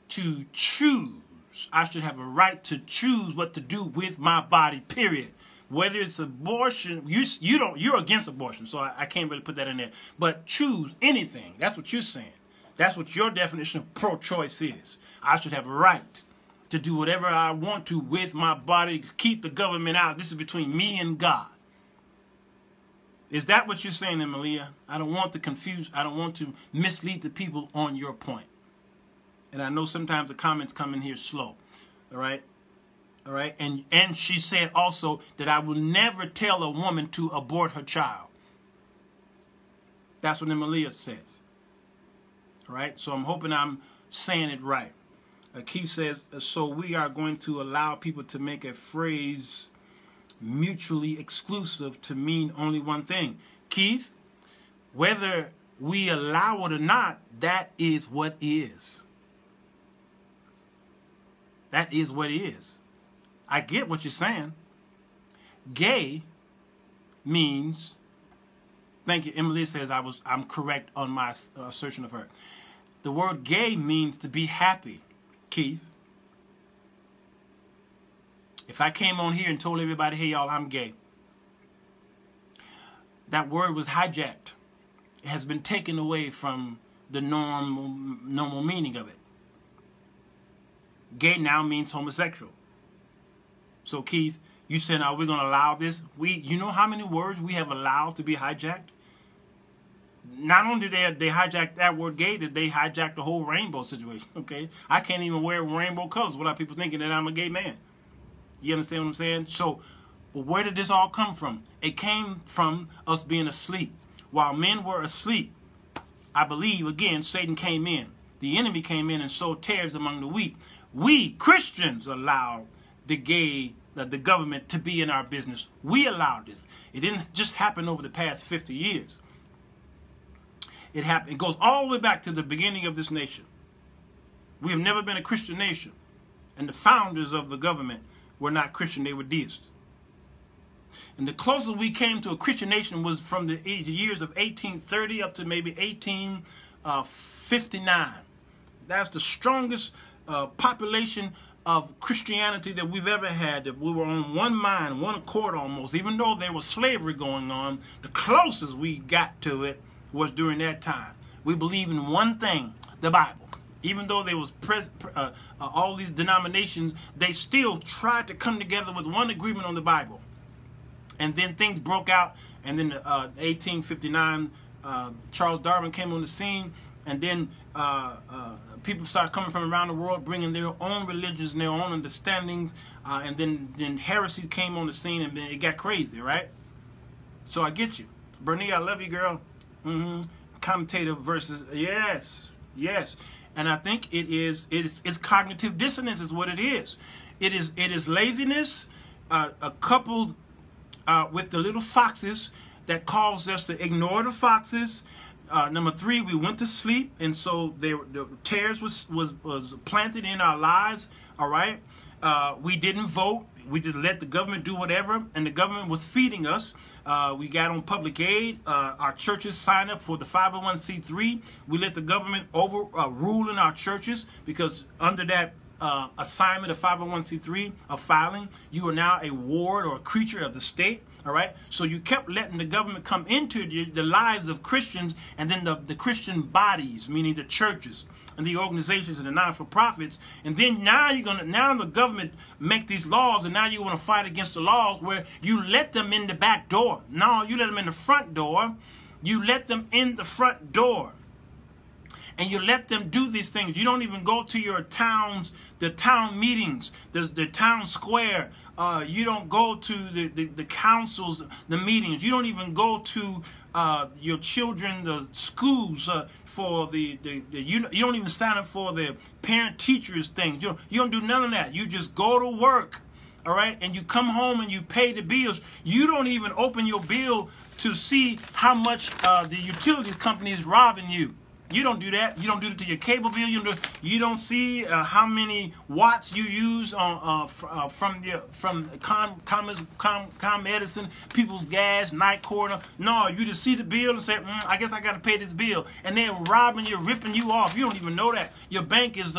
to choose. I should have a right to choose what to do with my body, period. Whether it's abortion, you're against abortion, so I can't really put that in there. But choose anything. That's what you're saying. That's what your definition of pro-choice is. I should have a right to do whatever I want to with my body, keep the government out. This is between me and God. Is that what you're saying, Emilia? I don't want to confuse. I don't want to mislead the people on your point. And I know sometimes the comments come in here slow. All right? All right? And she said also that I will never tell a woman to abort her child. That's what Emilia says. All right? So I'm hoping I'm saying it right. Keith says, so we are going to allow people to make a phrase mutually exclusive to mean only one thing. Keith, whether we allow it or not, that is what is. That is what is. I get what you're saying. Gay means, thank you, Emily says I'm correct on my assertion of her. The word gay means to be happy, Keith. If I came on here and told everybody, hey, y'all, I'm gay, that word was hijacked. It has been taken away from the normal meaning of it. Gay now means homosexual. So, Keith, you said, are we going to allow this? You know how many words we have allowed to be hijacked? Not only did they hijack that word gay, did they hijack the whole rainbow situation, okay? I can't even wear rainbow colors without people thinking that I'm a gay man. You understand what I'm saying? So, where did this all come from? It came from us being asleep. While men were asleep, I believe, again, Satan came in. The enemy came in and sowed tares among the wheat. We, Christians, allowed the government to be in our business. We allowed this. It didn't just happen over the past 50 years. It happened. It goes all the way back to the beginning of this nation. We have never been a Christian nation. And the founders of the government were not Christian, they were deists. And the closest we came to a Christian nation was from the years of 1830 up to maybe 1859. That's the strongest population of Christianity that we've ever had, that we were on one mind, one accord almost. Even though there was slavery going on, the closest we got to it was during that time. We believe in one thing, the Bible. Even though there was all these denominations, they still tried to come together with one agreement on the Bible. And then things broke out, and then 1859, Charles Darwin came on the scene, and then people started coming from around the world, bringing their own religions and their own understandings, and then heresy came on the scene, and then it got crazy, right? So I get you. Bernie, I love you, girl. Commentator versus, yes, yes. And I think it's cognitive dissonance is what it is. It is laziness coupled with the little foxes that cause us to ignore the foxes. Number 3, we went to sleep, and so the tares was planted in our lives. All right, we didn't vote. We just let the government do whatever, and the government was feeding us. We got on public aid. Our churches signed up for the 501c3. We let the government rule in our churches, because under that assignment of 501c3 of filing, you are now a ward or a creature of the state. All right, so you kept letting the government come into the lives of Christians, and then the Christian bodies, meaning the churches and the organizations and the non-for-profits, and then now the government make these laws, and now you want to fight against the laws where you let them in the back door. No, you let them in the front door. You let them in the front door. And you let them do these things. You don't even go to your towns, the town meetings, the town square. You don't go to the councils, the meetings. You don't even go to your children, the schools for you don't even sign up for the parent teachers things. You don't do none of that. You just go to work, all right, and you come home and you pay the bills. You don't even open your bill to see how much the utility company is robbing you. You don't do that. You don't do it to your cable bill. You don't see how many watts you use on from Com Edison, People's Gas, Night Court. No, you just see the bill and say, I guess I got to pay this bill, and they're robbing you, ripping you off. You don't even know that. Your bank is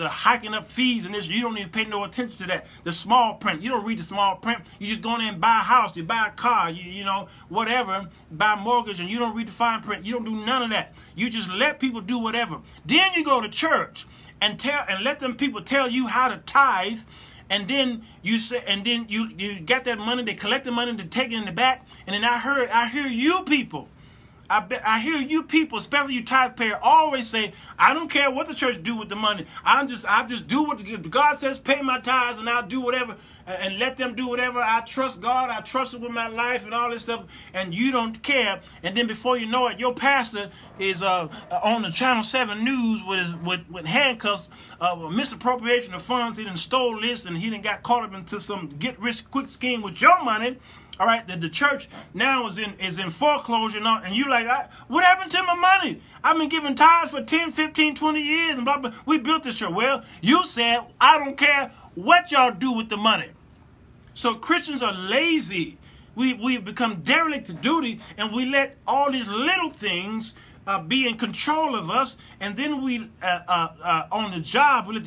hiking up fees, and you don't even pay no attention to that. The small print, you don't read the small print. You just go in there and buy a house, you buy a car, you know, whatever, buy a mortgage, and you don't read the fine print. You don't do none of that. You just let people do whatever. Then you go to church and let them people tell you how to tithe, and then you say, and then you got that money. They collect the money, they take it in the back, and then I hear you people. I hear you people, especially you tithe payer, always say, I don't care what the church do with the money. I just do what God says, pay my tithes, and I'll do whatever, and let them do whatever. I trust God. I trust it with my life and all this stuff, and you don't care. And then before you know it, your pastor is on the Channel 7 News with handcuffs of misappropriation of funds. He done stole this, and he done got caught up into some get-rich-quick scheme with your money. All right, that the church now is in foreclosure, and you like, what happened to my money? I've been giving tithes for 10, 15, 20 years, and blah, blah. We built this church. Well, you said, I don't care what y'all do with the money. So Christians are lazy. We've become derelict to duty, and we let all these little things be in control of us, and then we on the job, we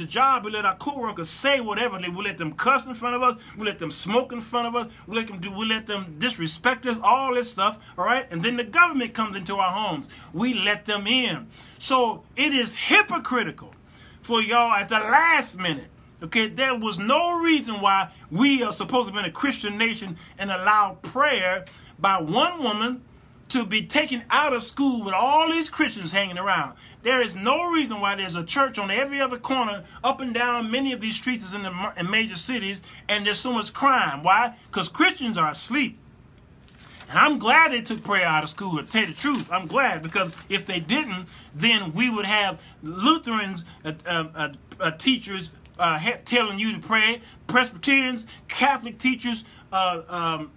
let our co-workers say whatever. We let them cuss in front of us, we let them smoke in front of us, we let them disrespect us, all this stuff, all right? And then the government comes into our homes. We let them in. So it is hypocritical for y'all at the last minute. Okay, there was no reason why we are supposed to be in a Christian nation and allow prayer by one woman to be taken out of school with all these Christians hanging around. There is no reason why there's a church on every other corner, up and down many of these streets in major cities, and there's so much crime. Why? Because Christians are asleep. And I'm glad they took prayer out of school, to tell you the truth. I'm glad, because if they didn't, then we would have Lutherans, teachers telling you to pray, Presbyterians, Catholic teachers,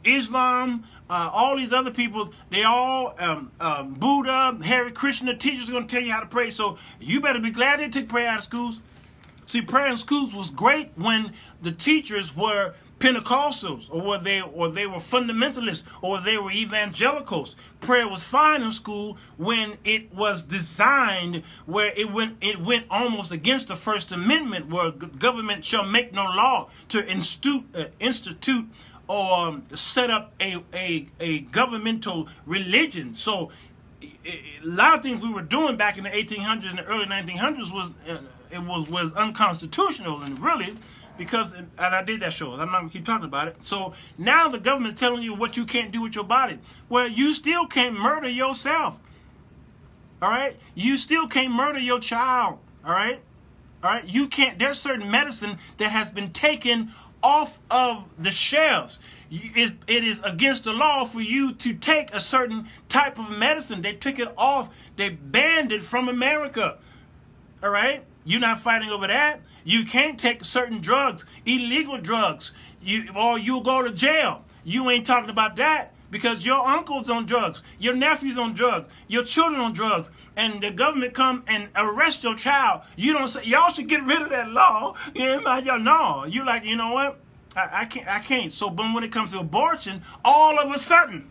Islam, all these other people, they all, Buddha, Hare Krishna, teachers are going to tell you how to pray. So you better be glad they took prayer out of schools. See, prayer in schools was great when the teachers were Pentecostals, or they were fundamentalists, or they were evangelicals. Prayer was fine in school when it was designed where it went almost against the First Amendment, where government shall make no law to institute or set up a governmental religion. So a lot of things we were doing back in the 1800s and the early 1900s was unconstitutional, and really, because, and I did that show, I'm not going to keep talking about it. So now the government's telling you what you can't do with your body. Well, you still can't murder yourself. All right? You still can't murder your child. All right? All right? You can't, there's certain medicine that has been taken off of the shelves. It is against the law for you to take a certain type of medicine. They took it off. They banned it from America. All right? You're not fighting over that. You can't take certain drugs, illegal drugs, or you'll go to jail. You ain't talking about that because your uncle's on drugs, your nephew's on drugs, your children on drugs, and the government come and arrest your child. You don't say, y'all should get rid of that law. No, you like, you know what? I can't. So, but when it comes to abortion, all of a sudden,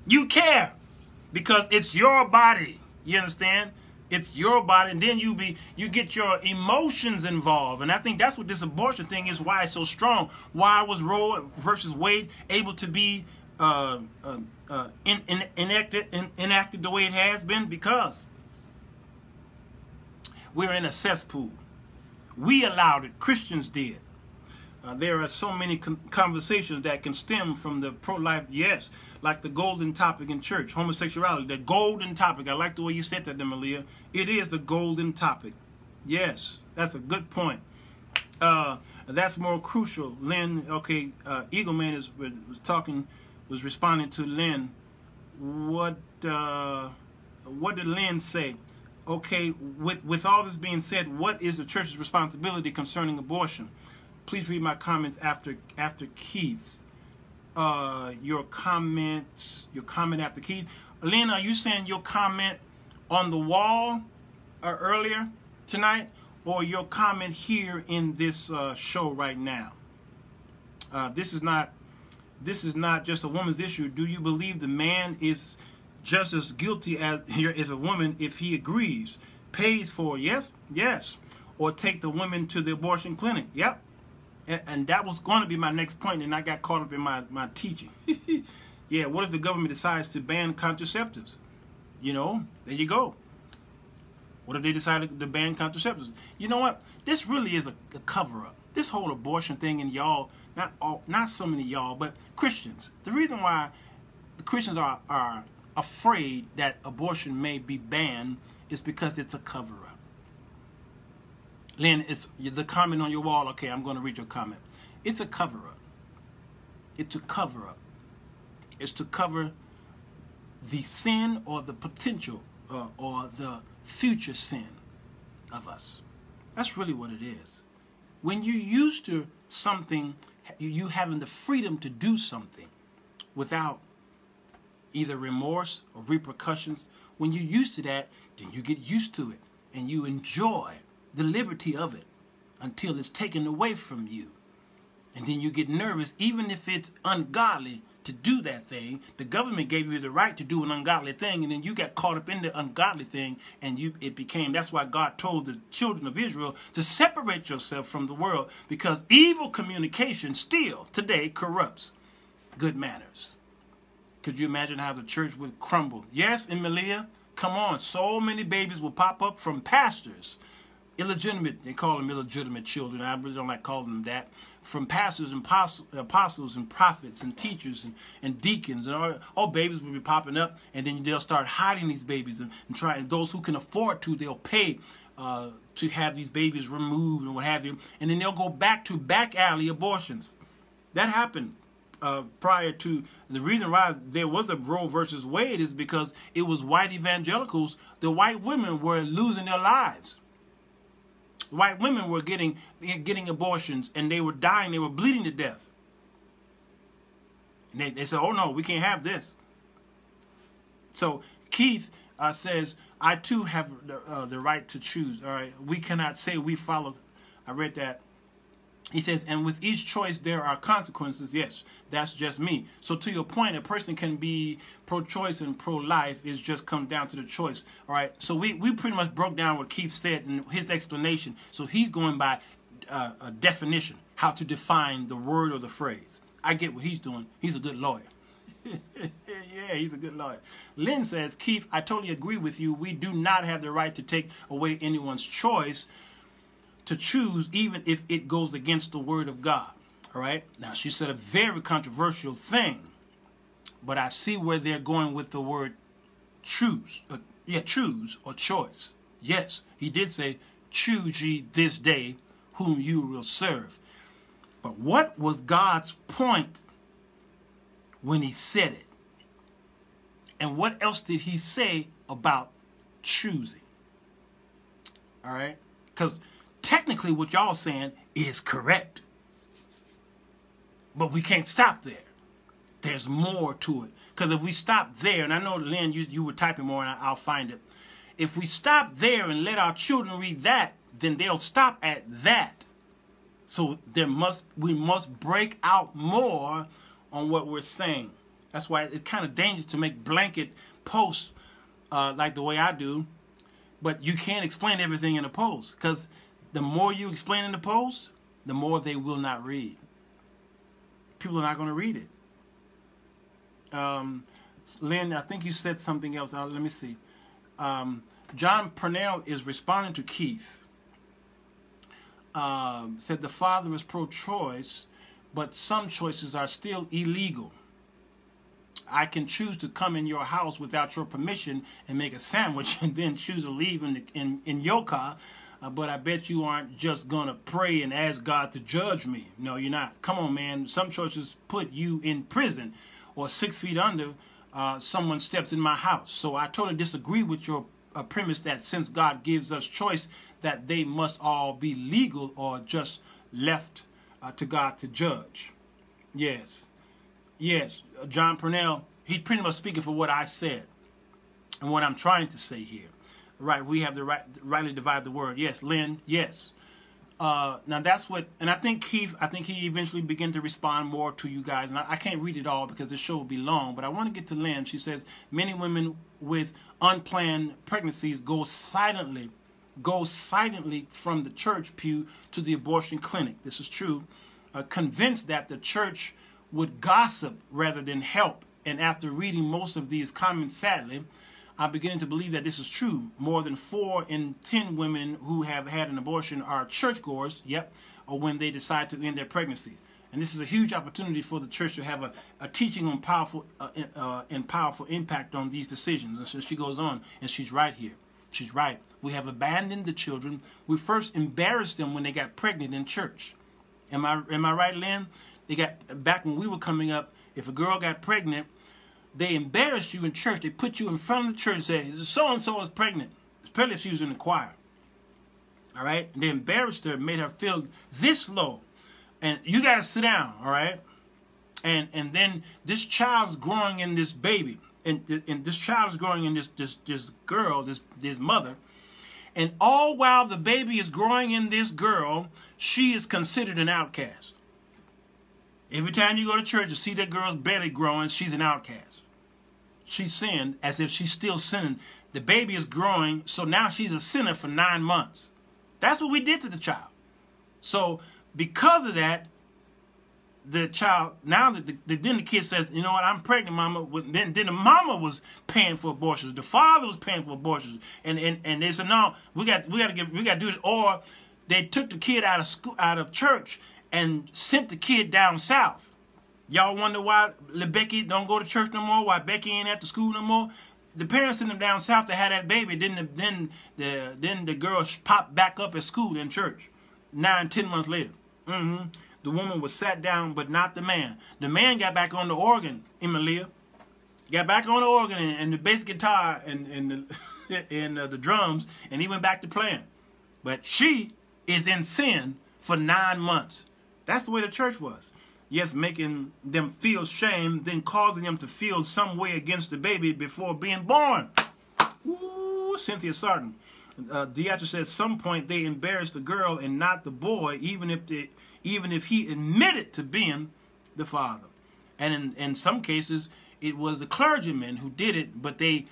you care because it's your body. You understand? It's your body, and then you get your emotions involved, and I think that's what this abortion thing is. Why it's so strong. Why was Roe versus Wade able to be enacted the way it has been? Because we're in a cesspool. We allowed it. Christians did. There are so many conversations that can stem from the pro-life, yes, like the golden topic in church, homosexuality, the golden topic. I like the way you said that, Malia. It is the golden topic. Yes, that's a good point. That's more crucial. Lynn, okay, Eagle Man was responding to Lynn. What did Lynn say? Okay, with all this being said, what is the church's responsibility concerning abortion? Please read my comments after Keith's. Your comment after Keith. Lynn, are you saying your comment on the wall earlier tonight, or your comment here in this show right now? This is not just a woman's issue. Do you believe the man is just as guilty as a woman if he agrees, pays for it? Yes, or take the women to the abortion clinic? Yep. And that was going to be my next point, and I got caught up in my teaching. Yeah, what if the government decides to ban contraceptives? You know, there you go. What if they decided to ban contraceptives? You know what? This really is a cover-up. This whole abortion thing, and y'all, not so many y'all, but Christians. The reason why the Christians are afraid that abortion may be banned is because it's a cover-up. Lynn, it's the comment on your wall. Okay, I'm going to read your comment. It's a cover-up. It's a cover-up. It's to cover the sin or the potential or the future sin of us. That's really what it is. When you're used to something, you having the freedom to do something without either remorse or repercussions, when you're used to that, then you get used to it and you enjoy the liberty of it until it's taken away from you. And then you get nervous, even if it's ungodly to do that thing. The government gave you the right to do an ungodly thing, and then you got caught up in the ungodly thing, and it became, that's why God told the children of Israel to separate yourself from the world, because evil communication still today corrupts good manners. Could you imagine how the church would crumble? Yes, in Malia, come on, so many babies will pop up from pastors. Illegitimate, they call them illegitimate children. I really don't like calling them that. From pastors and apostles and prophets and teachers and deacons, and all babies will be popping up, and then they'll start hiding these babies and try. And those who can afford to, they'll pay to have these babies removed and what have you, and then they'll go back to back alley abortions. That happened prior to. The reason why there was a Roe versus Wade is because it was white evangelicals. The white women were losing their lives. White women were getting abortions, and they were dying. They were bleeding to death. And they said, oh, no, we can't have this. So Keith says, I, too, have the right to choose. All right, we cannot say we follow. I read that. He says, and with each choice, there are consequences. Yes, that's just me. So to your point, a person can be pro-choice and pro-life. It just comes down to the choice. All right, so we pretty much broke down what Keith said in his explanation. So he's going by a definition, how to define the word or the phrase. I get what he's doing. He's a good lawyer. Yeah, he's a good lawyer. Lynn says, Keith, I totally agree with you. We do not have the right to take away anyone's choice to choose, even if it goes against the word of God. All right. Now, she said a very controversial thing, but I see where they're going with the word choose. Choose or choice. Yes, he did say, choose ye this day whom you will serve. What was God's point when he said it? And what else did he say about choosing? All right? Because technically what y'all saying is correct. But we can't stop there. There's more to it. Because if we stop there, and I know, Lynn, you were typing more, and I'll find it. If we stop there and let our children read that, then they'll stop at that. So we must break out more on what we're saying. That's why it's kind of dangerous to make blanket posts like the way I do. But you can't explain everything in a post. Because the more you explain in the post, the more they will not read. People are not going to read it. Lynn, I think you said something else. Let me see. John Purnell is responding to Keith. Said the father is pro-choice, but some choices are still illegal. I can choose to come in your house without your permission and make a sandwich and then choose to leave in your car. But I bet you aren't just going to pray and ask God to judge me. No, you're not. Come on, man. Some choices put you in prison or 6 feet under someone steps in my house. So I totally disagree with your premise that since God gives us choice, that they must all be legal or just left to God to judge. Yes. Yes, John Purnell, he's pretty much speaking for what I said and what I'm trying to say here. Right, we have the rightly divide the word. Yes, Lynn, yes. Now that's what, and I think Keith, he eventually began to respond more to you guys. And I can't read it all because the show will be long, but I want to get to Lynn. She says, many women with unplanned pregnancies go silently from the church pew to the abortion clinic. This is true. Convinced that the church would gossip rather than help. And after reading most of these comments, sadly, I'm beginning to believe that this is true. More than 4 in 10 women who have had an abortion are churchgoers, or when they decide to end their pregnancy. And this is a huge opportunity for the church to have a teaching on powerful impact on these decisions. And so she goes on, and she's right here. She's right. We have abandoned the children. We first embarrassed them when they got pregnant in church. Am I right, Lynn? They got, back when we were coming up, if a girl got pregnant, they embarrassed you in church. They put you in front of the church and said, so-and-so is pregnant. Especially if she was in the choir. All right? And they embarrassed her, made her feel this low. And you got to sit down, all right? And then this child's growing in this baby. And this child is growing in this girl, this mother. And all while the baby is growing in this girl, she is considered an outcast. Every time you go to church and see that girl's belly growing, she's an outcast. She sinned as if she's still sinning. The baby is growing, so now she's a sinner for 9 months. That's what we did to the child. So because of that, the child, now that then the kid says, you know what, I'm pregnant, mama. Then the mama was paying for abortions. The father was paying for abortions. And they said, no, we got to do it. Or they took the kid out of school, out of church, and sent the kid down south. Y'all wonder why Becky don't go to church no more? Why Becky ain't at the school no more? The parents sent them down south to have that baby. Then the girl popped back up at school in church 9, 10 months later. The woman was sat down, but not the man. The man got back on the organ, Emilia. Got back on the organ and the bass guitar and the drums, and he went back to playing. But she is in sin for 9 months. That's the way the church was. Yes, making them feel shame, then causing them to feel some way against the baby before being born. Ooh, Cynthia Sarton. Deatra says, at some point they embarrassed the girl and not the boy, even if he admitted to being the father. And in some cases, it was the clergymen who did it, but they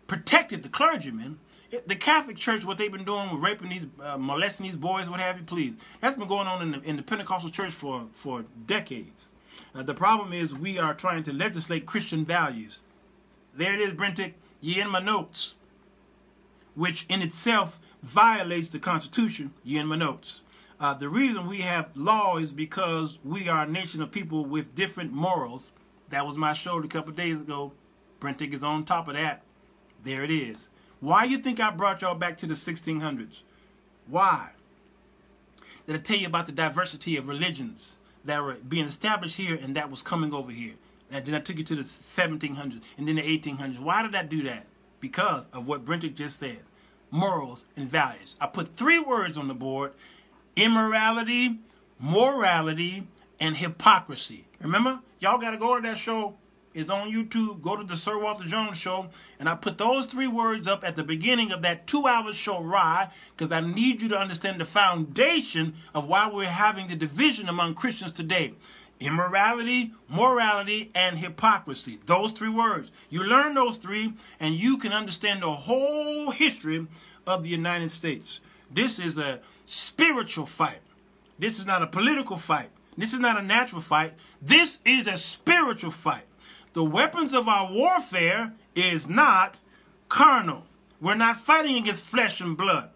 protected the clergymen. The Catholic Church, what they've been doing with raping these, molesting these boys, what have you, please. That's been going on in the Pentecostal church for decades. The problem is we are trying to legislate Christian values. There it is, Brentic. You in my notes. Which in itself violates the Constitution. You in my notes. The reason we have law is because we are a nation of people with different morals. That was my show a couple of days ago. Brentic is on top of that. There it is. Why you think I brought y'all back to the 1600s? Why? that'll tell you about the diversity of religions that were being established here and that was coming over here. And then I took you to the 1700s and then the 1800s. Why did I do that? Because of what Brenton just said. Morals and values. I put 3 words on the board. Immorality, morality, and hypocrisy. Remember? Y'all got to go to that show. It's on YouTube. Go to the Sirwalterj show. And I put those 3 words up at the beginning of that 2-hour show. Why? Because I need you to understand the foundation of why we're having the division among Christians today. Immorality, morality, and hypocrisy. Those 3 words. You learn those 3 and you can understand the whole history of the United States. This is a spiritual fight. This is not a political fight. This is not a natural fight. This is a spiritual fight. The weapons of our warfare is not carnal. We're not fighting against flesh and blood.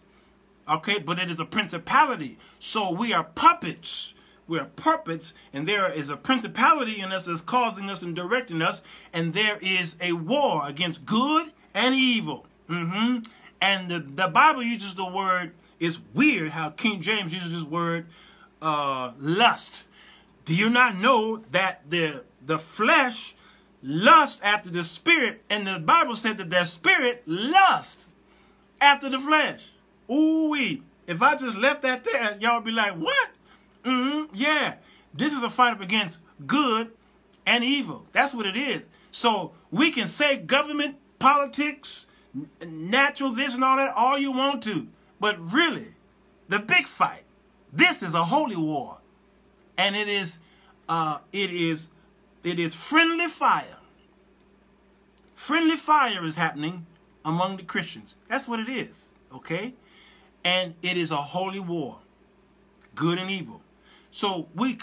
Okay, but it is a principality. So we are puppets. We are puppets, and there is a principality in us that's causing us and directing us, and there is a war against good and evil. And the Bible uses the word, it's weird how King James uses this word, lust. Do you not know that the flesh lusts after the spirit, and the Bible said that the spirit lusts after the flesh? Ooh-wee. If I just left that there, y'all be like, what? Yeah, this is a fight up against good and evil. That's what it is. So we can say government, politics, natural this and all that, all you want to. But really, the big fight, this is a holy war. And it is friendly fire. Friendly fire is happening among the Christians. That's what it is, okay? And it is a holy war, good and evil. So we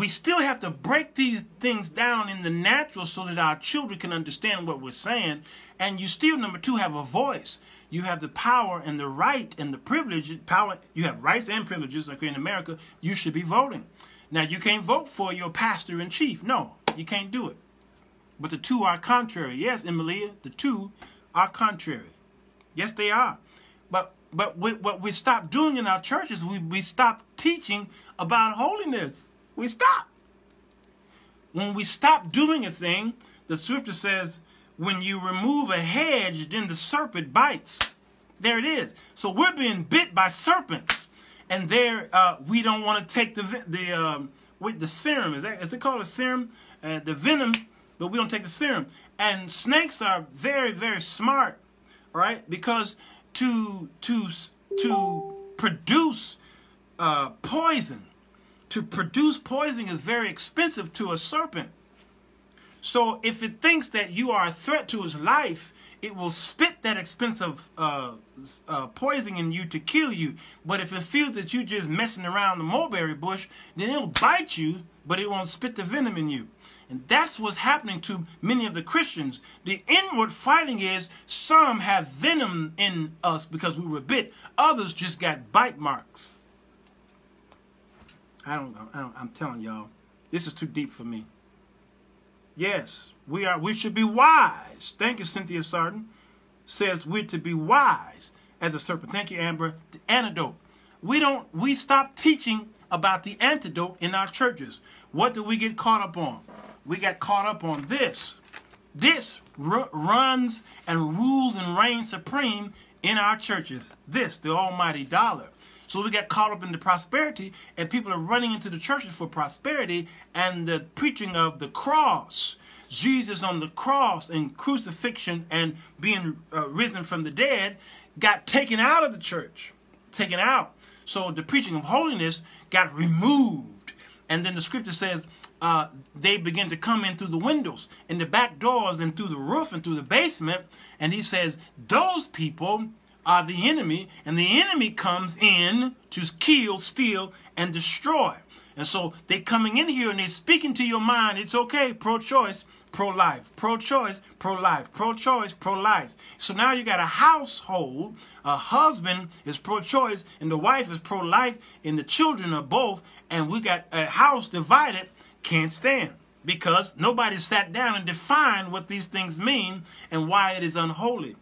still have to break these things down in the natural so that our children can understand what we're saying. And you still, number 2, have a voice. You have the power and the right and the privilege. Power. You have rights and privileges. Like in America, you should be voting. Now, you can't vote for your pastor in chief. No, you can't do it. But the 2 are contrary. Yes, Emilia, the 2 are contrary. Yes, they are. But what we stop doing in our churches, we stop teaching about holiness. We stop. When we stop doing a thing, the scripture says, when you remove a hedge, then the serpent bites. There it is. So we're being bit by serpents. And there, we don't want to take the serum. Is it called a serum? The venom, but we don't take the serum. And snakes are very, very smart, right? Because to produce poison, is very expensive to a serpent. So if it thinks that you are a threat to its life, it will spit that expensive poison in you to kill you. But if it feels that you're just messing around the mulberry bush, then it'll bite you, but it won't spit the venom in you. And that's what's happening to many of the Christians. The inward fighting is some have venom in us because we were bit. Others just got bite marks. I don't know. I'm telling y'all, this is too deep for me. Yes, we should be wise. Thank you, Cynthia Sarton. Says we're to be wise as a serpent. Thank you, Amber. The antidote. We stop teaching about the antidote in our churches. What do we get caught up on? We got caught up on this. This runs and rules and reigns supreme in our churches. This, the almighty dollar. So we got caught up in the prosperity, and people are running into the churches for prosperity and the preaching of the cross. Jesus on the cross and crucifixion and being risen from the dead got taken out of the church. Taken out. So the preaching of holiness got removed. And then the scripture says they begin to come in through the windows, in the back doors, and through the roof, and through the basement. And he says those people are the enemy, and the enemy comes in to kill, steal, and destroy. And so they're coming in here and they're speaking to your mind. It's okay, pro-choice, pro-life, pro-choice, pro-life, pro-choice, pro-life. So now you got a household, a husband is pro-choice, and the wife is pro-life, and the children are both, and we got a house divided, can't stand. Because nobody sat down and defined what these things mean and why it is unholy.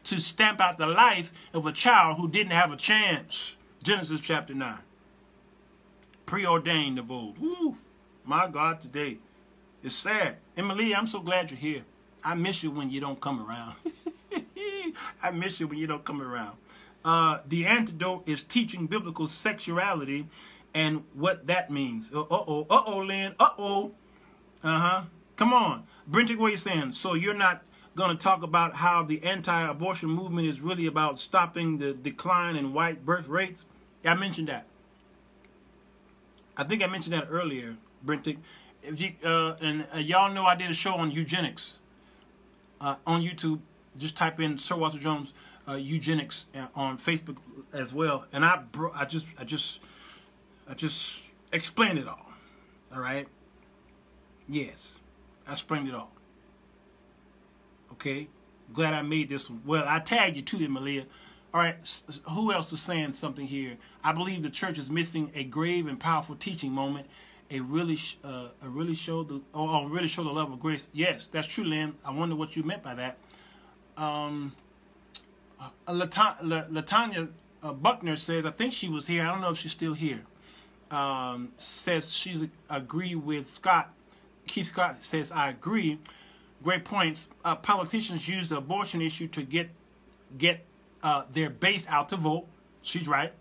To stamp out the life of a child who didn't have a chance. Genesis chapter 9. preordained of old. Woo, my God, today. It's sad. Emily, I'm so glad you're here. I miss you when you don't come around. I miss you when you don't come around. The antidote is teaching biblical sexuality and what that means. Uh-oh, Lynn. Uh-oh. Come on. Brentic, what are you saying? So you're not going to talk about how the anti-abortion movement is really about stopping the decline in white birth rates? I mentioned that. I think I mentioned that earlier, Brentic. If you, y'all know I did a show on eugenics on YouTube. Just type in Sirwalterj Jones eugenics on Facebook as well, and I just explained it all. All right. Yes, I explained it all. Okay. Glad I made this one. Well, I tagged you too, Emilia. All right. Who else was saying something here? I believe the church is missing a grave and powerful teaching moment. Really show the level of grace. Yes, that's true, Lynn. I wonder what you meant by that. Latanya Buckner says, I think she was here. I don't know if she's still here. Says she agree with Scott. Keith Scott says, I agree. Great points. Politicians use the abortion issue to get their base out to vote. She's right.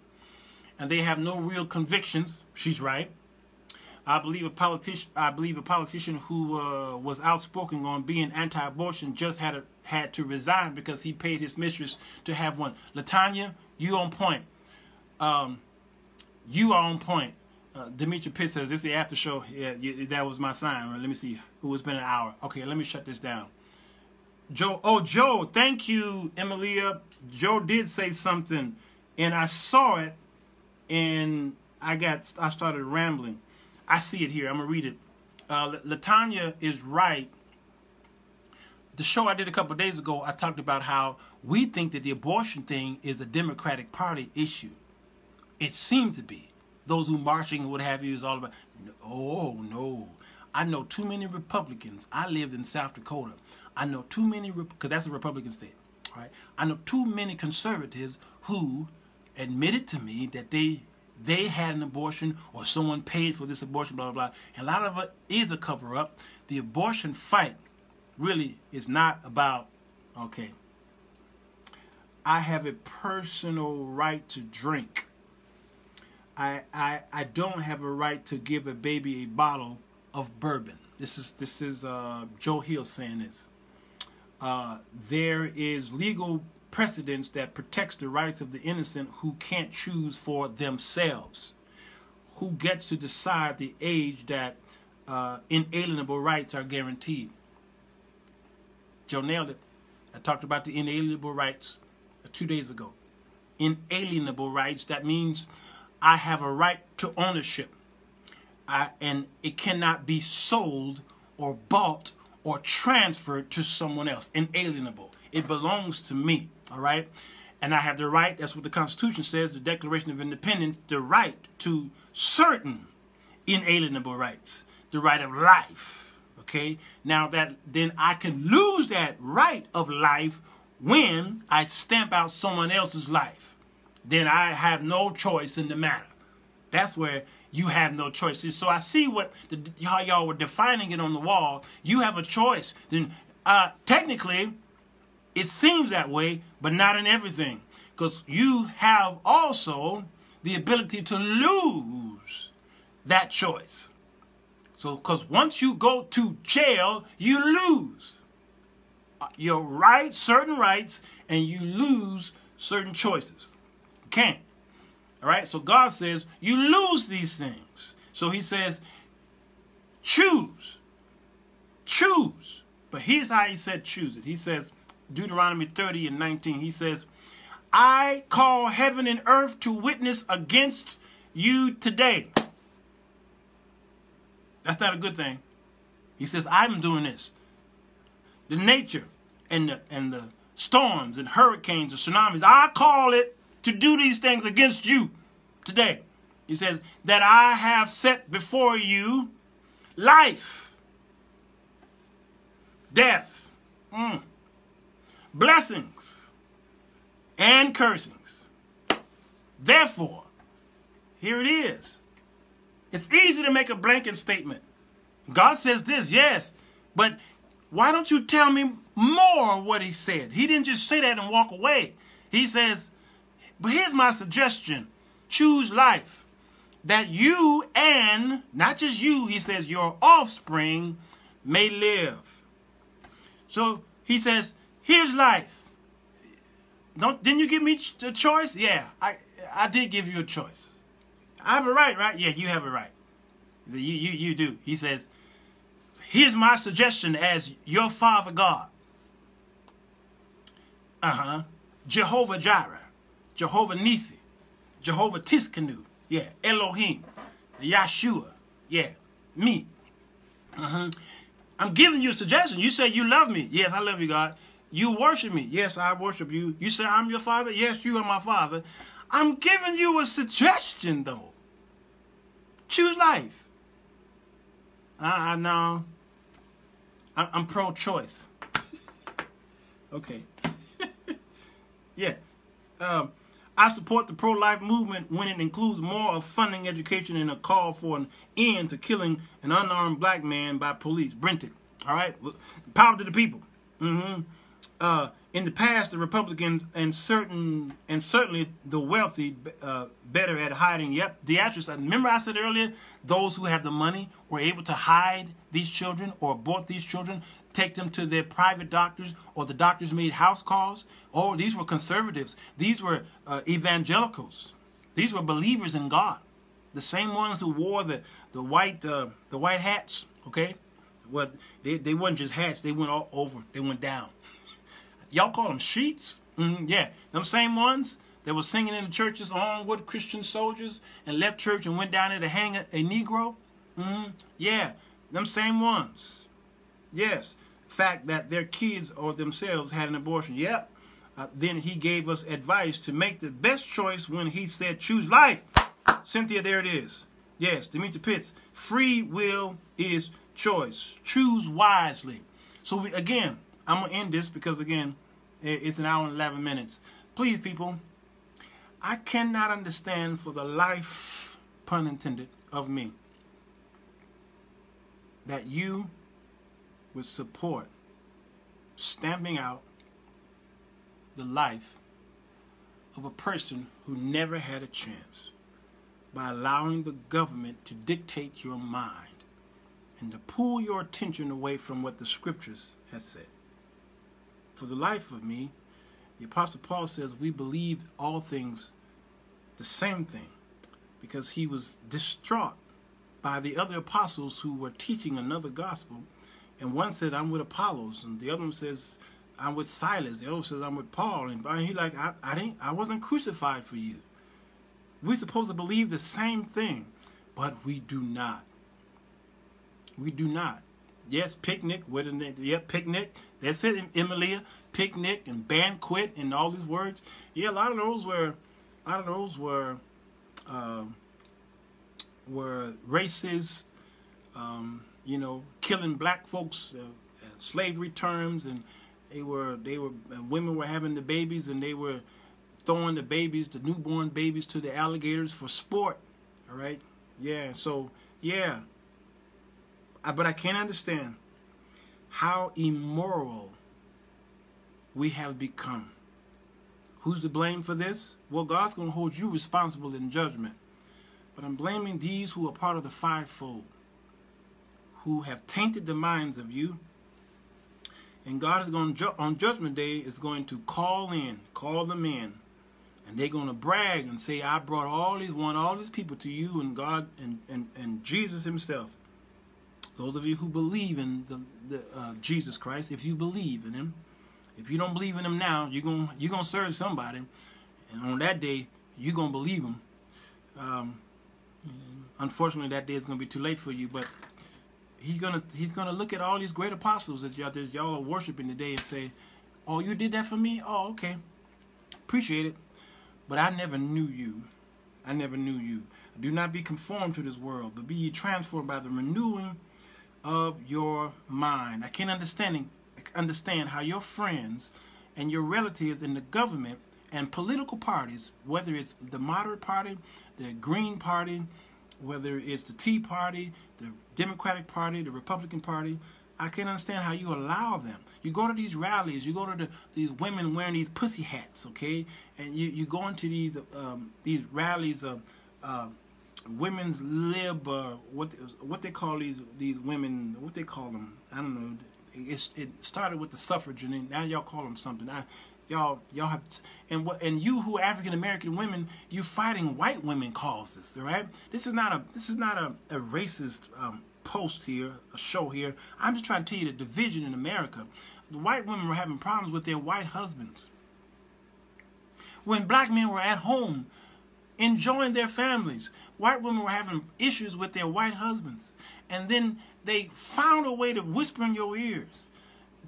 And they have no real convictions. She's right. I believe a politician who was outspoken on being anti-abortion just had to resign because he paid his mistress to have one. Latanya, you on point. You are on point. Demetri Pitt says, this is the after show. Yeah, that was my sign. Right, let me see. Ooh, it's been an hour. Okay, let me shut this down. Joe. Oh, Joe. Thank you, Emilia. Joe did say something, and I saw it, and I started rambling. I see it here. I'm going to read it. Latanya is right. The show I did a couple of days ago, I talked about how we think that the abortion thing is a Democratic Party issue. It seems to be. Those who marching and what have you is all about. Oh, no. I know too many Republicans. I lived in South Dakota. I know too many, because that's a Republican state. All right? I know too many conservatives who admitted to me that they had an abortion or someone paid for this abortion, blah, blah, blah. And a lot of it is a cover-up. The abortion fight really is not about, okay, I have a personal right to drink. I don't have a right to give a baby a bottle of bourbon. This is Joe Hill saying this. There is legal precedence that protects the rights of the innocent who can't choose for themselves. Who gets to decide the age that inalienable rights are guaranteed? Joe nailed it. I talked about the inalienable rights 2 days ago. Inalienable rights, that means I have a right to ownership. And it cannot be sold or bought or transferred to someone else. Inalienable. It belongs to me. All right? And I have the right, that's what the Constitution says, the Declaration of Independence, the right to certain inalienable rights. The right of life. Okay? Now then I can lose that right of life when I stamp out someone else's life. Then I have no choice in the matter. That's where you have no choice. So I see how y'all were defining it on the wall. You have a choice. Then technically, it seems that way, but not in everything. Because you have also the ability to lose that choice. So, because once you go to jail, you lose your rights, certain rights, and you lose certain choices. You can't. All right? So God says you lose these things. So he says, choose. Choose. But here's how he said choose it. He says, Deuteronomy 30:19, he says, I call heaven and earth to witness against you today. That's not a good thing. He says, I'm doing this. The nature and the storms and hurricanes and tsunamis, I call it to do these things against you today. He says, that I have set before you life, death, blessings, and cursings. Therefore, here it is. It's easy to make a blanket statement. God says this, yes, but why don't you tell me more of what he said? He didn't just say that and walk away. He says, but here's my suggestion. Choose life, that you and, not just you, he says, your offspring may live. So he says, here's life. Didn't you give me the choice? Yeah, I did give you a choice. I have a right, right? Yeah, you have a right. You do. He says, here's my suggestion as your Father God. Jehovah Jireh, Jehovah Nisi, Jehovah Tiskanu, yeah, Elohim, Yahshua, yeah, me. I'm giving you a suggestion. You say you love me. Yes, I love you, God. You worship me. Yes, I worship you. You say I'm your Father. Yes, you are my Father. I'm giving you a suggestion, though. Choose life. No. I'm pro-choice. Okay. Yeah. I support the pro-life movement when it includes more of funding education and a call for an end to killing an unarmed black man by police. Brenton. All right? Power to the people. In the past, the Republicans and certainly the wealthy better at hiding. Yep, the actress. Remember I said earlier, those who have the money were able to hide these children or abort these children, take them to their private doctors, or the doctors made house calls. Oh, these were conservatives. These were evangelicals. These were believers in God. The same ones who wore the white hats. Okay, well they weren't just hats. They went all over. They went down. Y'all call them sheets? Yeah, them same ones that were singing in the churches, onward Christian soldiers, and left church and went down there to hang a Negro. Yeah, them same ones. Yes, fact that their kids or themselves had an abortion. Yep. Then he gave us advice to make the best choice when he said, choose life. Cynthia, there it is. Yes, Demetri Pitts. Free will is choice. Choose wisely. So again, I'm going to end this because, again, it's an hour and 11 minutes. Please, people, I cannot understand for the life, pun intended, of me that you would support stamping out the life of a person who never had a chance by allowing the government to dictate your mind and to pull your attention away from what the scriptures has said. For the life of me, the Apostle Paul says we believe all things the same thing because he was distraught by the other apostles who were teaching another gospel. And one said, I'm with Apollos, and the other one says, I'm with Silas. The other says, I'm with Paul. And he like, I wasn't crucified for you. We're supposed to believe the same thing, but we do not. We do not. Yes, picnic. Yeah, picnic. That's it, Emilia. Picnic and banquet and all these words. Yeah, a lot of those were racist. You know, killing black folks, slavery terms, and women were having the babies, and they were throwing the babies, the newborn babies, to the alligators for sport. All right, yeah. So yeah, but I can't understand how immoral we have become. Who's to blame for this? Well, God's going to hold you responsible in judgment. But I'm blaming these who are part of the fivefold, who have tainted the minds of you. And God is going to, on Judgment Day, is going to call them in. And they're going to brag and say, I brought all these people to you, and God and Jesus himself. Those of you who believe in Jesus Christ, if you believe in him. If you don't believe in him now, you're gonna serve somebody. And on that day, you're going to believe him. Unfortunately, that day is going to be too late for you, but he's gonna look at all these great apostles that y'all are worshiping today and say, oh, you did that for me? Oh, okay. Appreciate it. But I never knew you. I never knew you. Do not be conformed to this world, but be ye transformed by the renewing of your mind. I can't understand how your friends and your relatives in the government and political parties, whether it's the moderate party, the Green Party, whether it's the Tea Party, the Democratic Party, the Republican Party. I can't understand how you allow them. You go to these rallies, you go to these women wearing these pussy hats, okay? And you go into these rallies of women's lib, what they call these women, what they call them, I don't know. It started with the suffrage, and then now y'all call them something. Y'all have, and you who are African American women, you fighting white women cause this, all right? This is not a racist post here, a show here. I'm just trying to tell you the division in America. The white women were having problems with their white husbands. When black men were at home enjoying their families, white women were having issues with their white husbands. And then they found a way to whisper in your ears,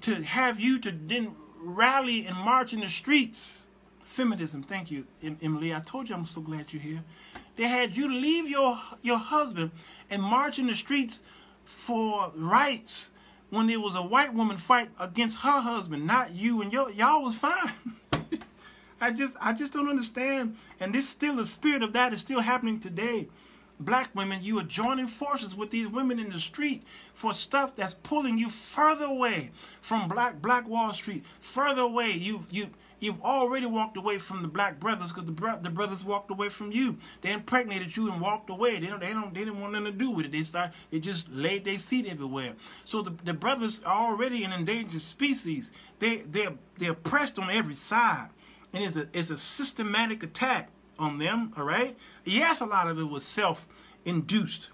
to have you to then rally and march in the streets. Feminism, thank you, Emily. I told you I'm so glad you're here. They had you leave your husband and march in the streets for rights when there was a white woman fight against her husband, not you, and y'all was fine. I just don't understand. And this still, the spirit of that is still happening today. Black women, you are joining forces with these women in the street for stuff that's pulling you further away from Black Wall Street, further away. You've already walked away from the black brothers because the brothers walked away from you. They impregnated you and walked away. They didn't want nothing to do with it. They just laid their seed everywhere. So the brothers are already an endangered species. They're oppressed on every side, and it's a systematic attack on them. All right. Yes, a lot of it was self-induced,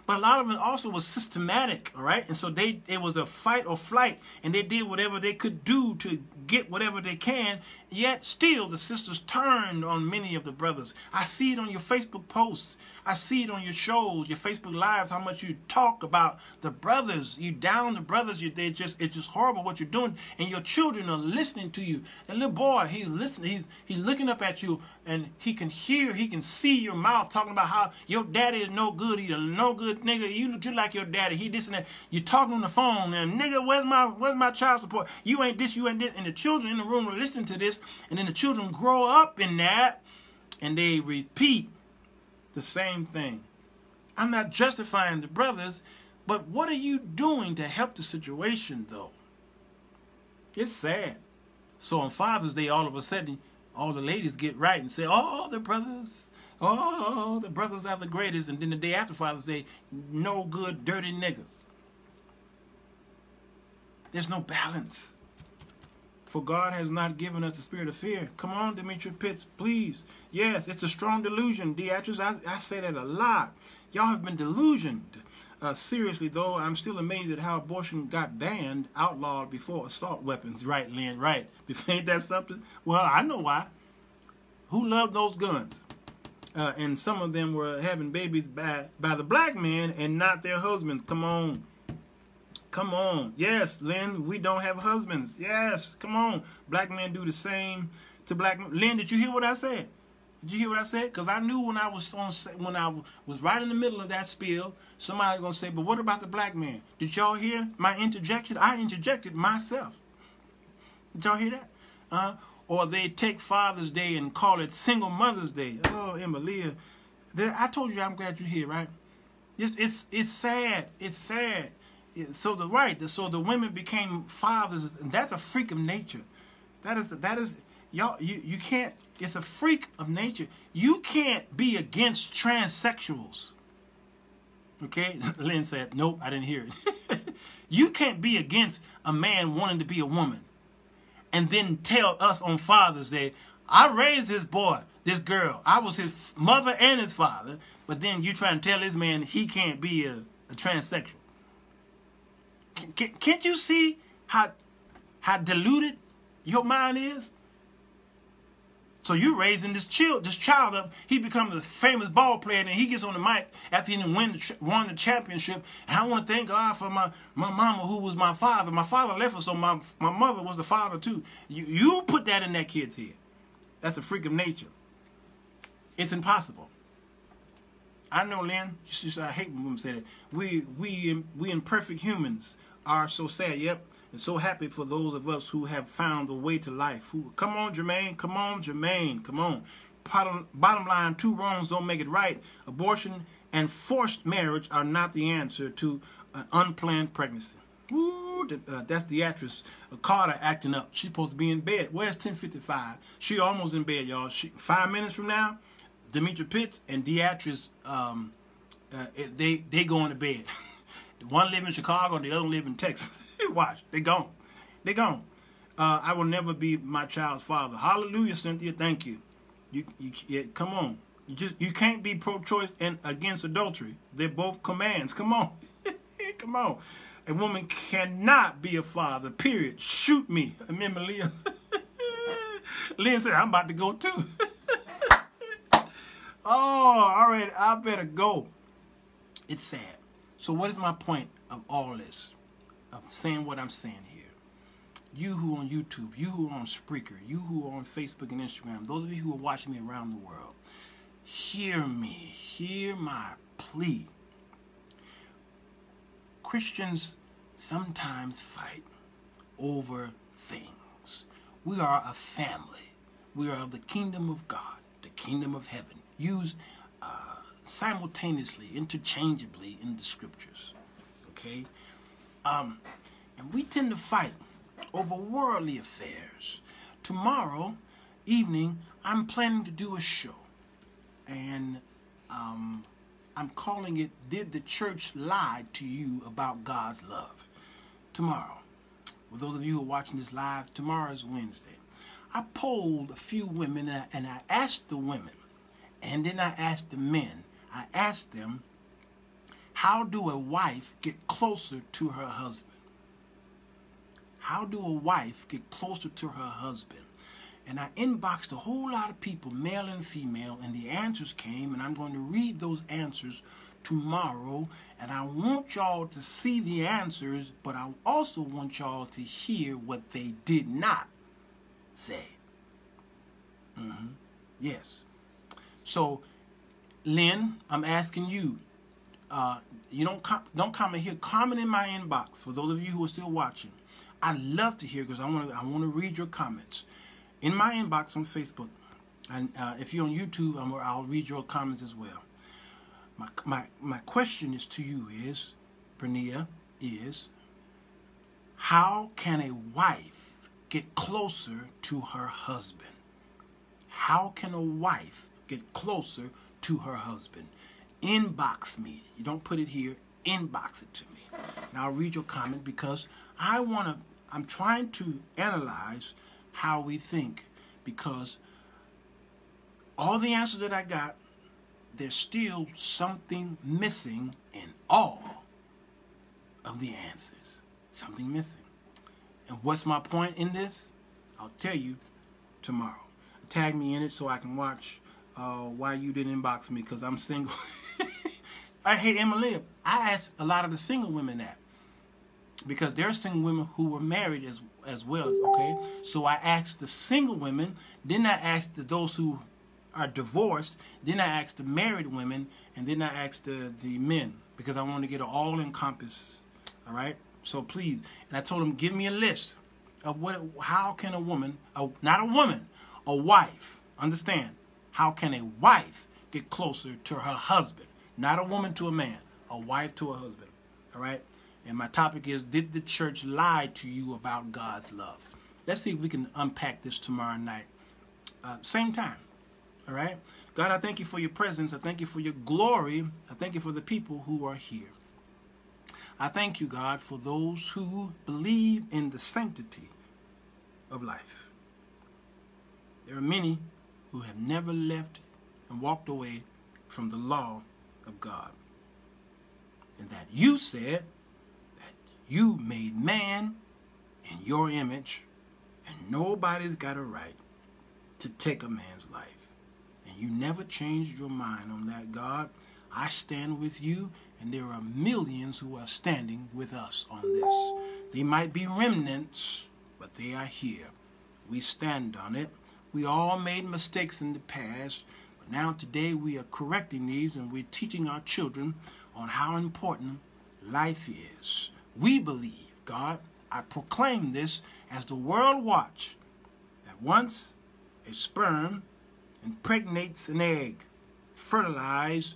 but a lot of it also was systematic. All right. And so it was a fight or flight, and they did whatever they could do to get whatever they can. Yet still the sisters turned on many of the brothers. I see it on your Facebook posts. I see it on your shows, your Facebook lives, how much you talk about the brothers. You down the brothers. It's just horrible what you're doing. And your children are listening to you. And little boy, he's listening. He's looking up at you, and he can hear, he can see your mouth talking about how your daddy is no good. He's a no good nigga. You look just like your daddy. He this and that. You're talking on the phone, and nigga, where's my child support? You ain't this, you ain't this. And the children in the room are listening to this, and then the children grow up in that, and they repeat the same thing. I'm not justifying the brothers, but what are you doing to help the situation, though? It's sad. So on Father's Day, all of a sudden, all the ladies get right and say, oh, the brothers are the greatest. And then the day after Father's Day, no good, dirty niggas. There's no balance. For God has not given us the spirit of fear. Come on, Demetri Pitts, please. Yes, it's a strong delusion. Beatrice, I say that a lot. Y'all have been delusioned. Seriously, though, I'm still amazed at how abortion got banned, outlawed before assault weapons. Right, Lynn, right. Ain't that something? Well, I know why. Who loved those guns? And some of them were having babies by the black men and not their husbands. Come on. Come on. Yes, Lynn, we don't have husbands. Yes, come on. Black men do the same to black men. Lynn, did you hear what I said? Did you hear what I said? Because I knew when I was right in the middle of that spiel, somebody was going to say, but what about the black man? Did y'all hear my interjection? I interjected myself. Did y'all hear that? Or they take Father's Day and call it Single Mother's Day. Oh, Emilia. I told you I'm glad you're here, right? It's sad. It's sad. So the women became fathers, and that's a freak of nature. That is y'all. You can't. It's a freak of nature. You can't be against transsexuals. Okay, Lynn said, nope, I didn't hear it. You can't be against a man wanting to be a woman, and then tell us on Father's Day, I raised this boy, this girl. I was his mother and his father, but then you trying to tell this man he can't be a transsexual. Can't you see how diluted your mind is? So you're raising this child up. He becomes a famous ball player, and he gets on the mic after he won the championship. And I want to thank God for my mama, who was my father. My father left us, so my mother was the father too. You put that in that kid's head. That's a freak of nature. It's impossible. I know, Lynn. I hate when women say that. We imperfect humans are so sad. Yep. And so happy for those of us who have found the way to life. Come on, Jermaine. Come on, Jermaine. Come on. Bottom line, two wrongs don't make it right. Abortion and forced marriage are not the answer to an unplanned pregnancy. Woo, that's the actress Carter acting up. She's supposed to be in bed. Where's 10:55? She almost in bed, y'all. 5 minutes from now, Demetra Pitts and Beatrice, they going to bed. One live in Chicago, the other live in Texas. Watch, they gone. They gone. I will never be my child's father. Hallelujah, Cynthia. Thank you. Yeah, come on. You can't be pro-choice and against adultery. They're both commands. Come on. Come on. A woman cannot be a father, period. Shoot me. Remember Leah? Leah said, I'm about to go too. Oh, all right. I better go. It's sad. So what is my point of all this? Of saying what I'm saying here? You who are on YouTube, you who are on Spreaker, you who are on Facebook and Instagram, those of you who are watching me around the world, hear me. Hear my plea. Christians sometimes fight over things. We are a family. We are of the kingdom of God, the kingdom of heaven, used simultaneously, interchangeably in the scriptures. Okay? And we tend to fight over worldly affairs. Tomorrow evening, I'm planning to do a show. And I'm calling it, Did the Church Lie to You About God's Love? Tomorrow. For those of you who are watching this live, tomorrow is Wednesday. I polled a few women and I asked the women, and then I asked the men, I asked them, how do a wife get closer to her husband? How do a wife get closer to her husband? And I inboxed a whole lot of people, male and female, and the answers came, and I'm going to read those answers tomorrow, and I want y'all to see the answers, but I also want y'all to hear what they did not say. Yes. So, Lynn, I'm asking you, you don't comment here, comment in my inbox, for those of you who are still watching. I love to hear, because I want to read your comments in my inbox on Facebook, and if you're on YouTube, I'll read your comments as well. My question is to you is, Bernia, is how can a wife get closer to her husband? How can a wife get closer to her husband? Inbox me. You don't put it here. Inbox it to me, and I'll read your comment, because I'm trying to analyze how we think, because all the answers that I got, there's still something missing in all of the answers. Something missing. And what's my point in this? I'll tell you tomorrow. Tag me in it so I can watch why you didn't inbox me, because I'm single. Hey, Emily, I asked a lot of the single women that, because there are single women who were married as well, okay? So I asked the single women, then I asked those who are divorced, then I asked the married women, and then I asked the men, because I wanted to get an all-encompass, all right? So please, and I told them, give me a list of how can a woman, not a woman, a wife, understand, how can a wife get closer to her husband? Not a woman to a man, a wife to a husband, all right? And my topic is, did the church lie to you about God's love? Let's see if we can unpack this tomorrow night. Same time. All right? God, I thank you for your presence. I thank you for your glory. I thank you for the people who are here. I thank you, God, for those who believe in the sanctity of life. There are many who have never left and walked away from the law of God. And that you said, you made man in your image, and nobody's got a right to take a man's life. And you never changed your mind on that, God. I stand with you, and there are millions who are standing with us on this. They might be remnants, but they are here. We stand on it. We all made mistakes in the past, but now today we are correcting these, and we're teaching our children on how important life is. We believe, God, I proclaim this as the world watch, that once a sperm impregnates an egg, fertilized,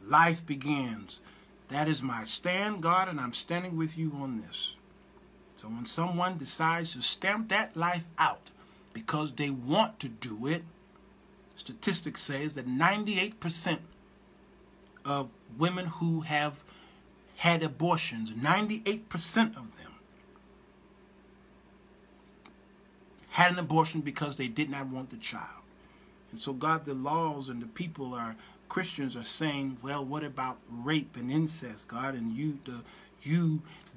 life begins. That is my stand, God, and I'm standing with you on this. So when someone decides to stamp that life out because they want to do it, statistics says that 98% of women who have had abortions, 98% of them had an abortion because they did not want the child. And so God, the laws and the people are, Christians are saying, well, what about rape and incest, God? And you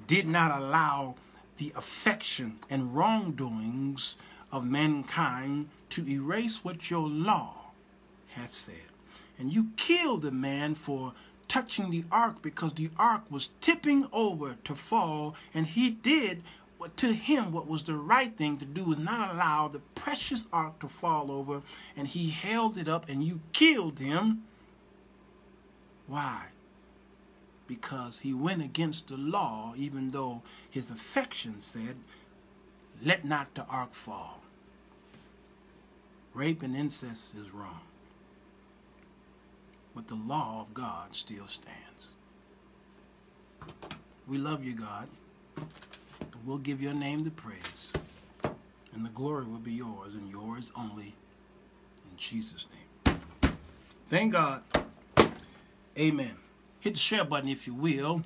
did not allow the affection and wrongdoings of mankind to erase what your law has said. And you killed the man for touching the ark because the ark was tipping over to fall, and he did to him what was the right thing to do, was not allow the precious ark to fall over, and he held it up, and you killed him. Why? Because he went against the law, even though his affection said, let not the ark fall. Rape and incest is wrong, but the law of God still stands. We love you, God. We'll give your name the praise, and the glory will be yours, and yours only, in Jesus' name. Thank God. Amen. Hit the share button if you will.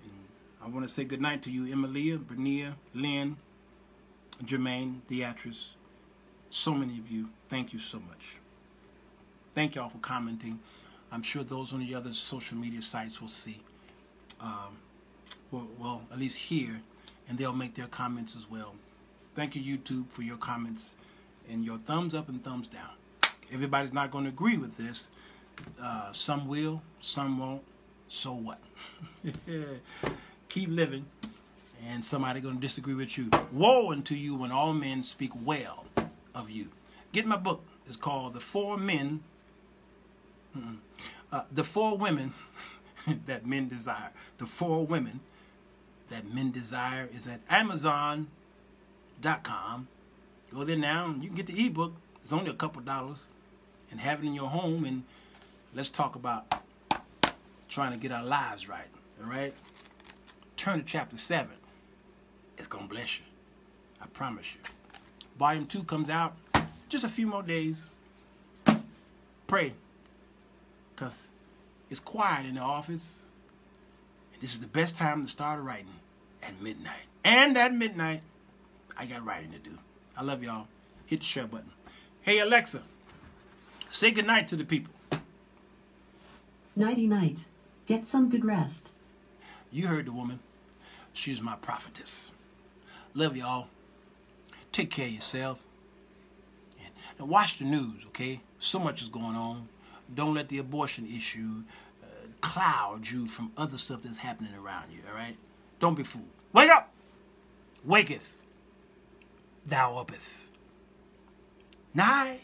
And I want to say good night to you, Emilia, Bernia, Lynn, Jermaine, Beatrice. So many of you. Thank you so much. Thank y'all for commenting. I'm sure those on the other social media sites will see, well, at least hear, and they'll make their comments as well. Thank you, YouTube, for your comments and your thumbs up and thumbs down. Everybody's not going to agree with this. Some will, some won't. So what? Keep living, and somebody going to disagree with you. Woe unto you when all men speak well of you. Get my book. It's called The Four Men, The Four Women That Men Desire. The Four Women That Men Desire is at Amazon.com. Go there now, and you can get the ebook. It's only a couple dollars, and have it in your home. And let's talk about trying to get our lives right. All right? Turn to chapter 7. It's going to bless you. I promise you. Volume 2 comes out just a few more days. Pray, because it's quiet in the office. And this is the best time to start writing, at midnight. And at midnight, I got writing to do. I love y'all. Hit the share button. Hey, Alexa, say goodnight to the people. Nighty-night. Get some good rest. You heard the woman. She's my prophetess. Love y'all. Take care of yourself. And watch the news, okay? So much is going on. Don't let the abortion issue cloud you from other stuff that's happening around you, all right? Don't be fooled. Wake up! Waketh, thou uppeth. Night.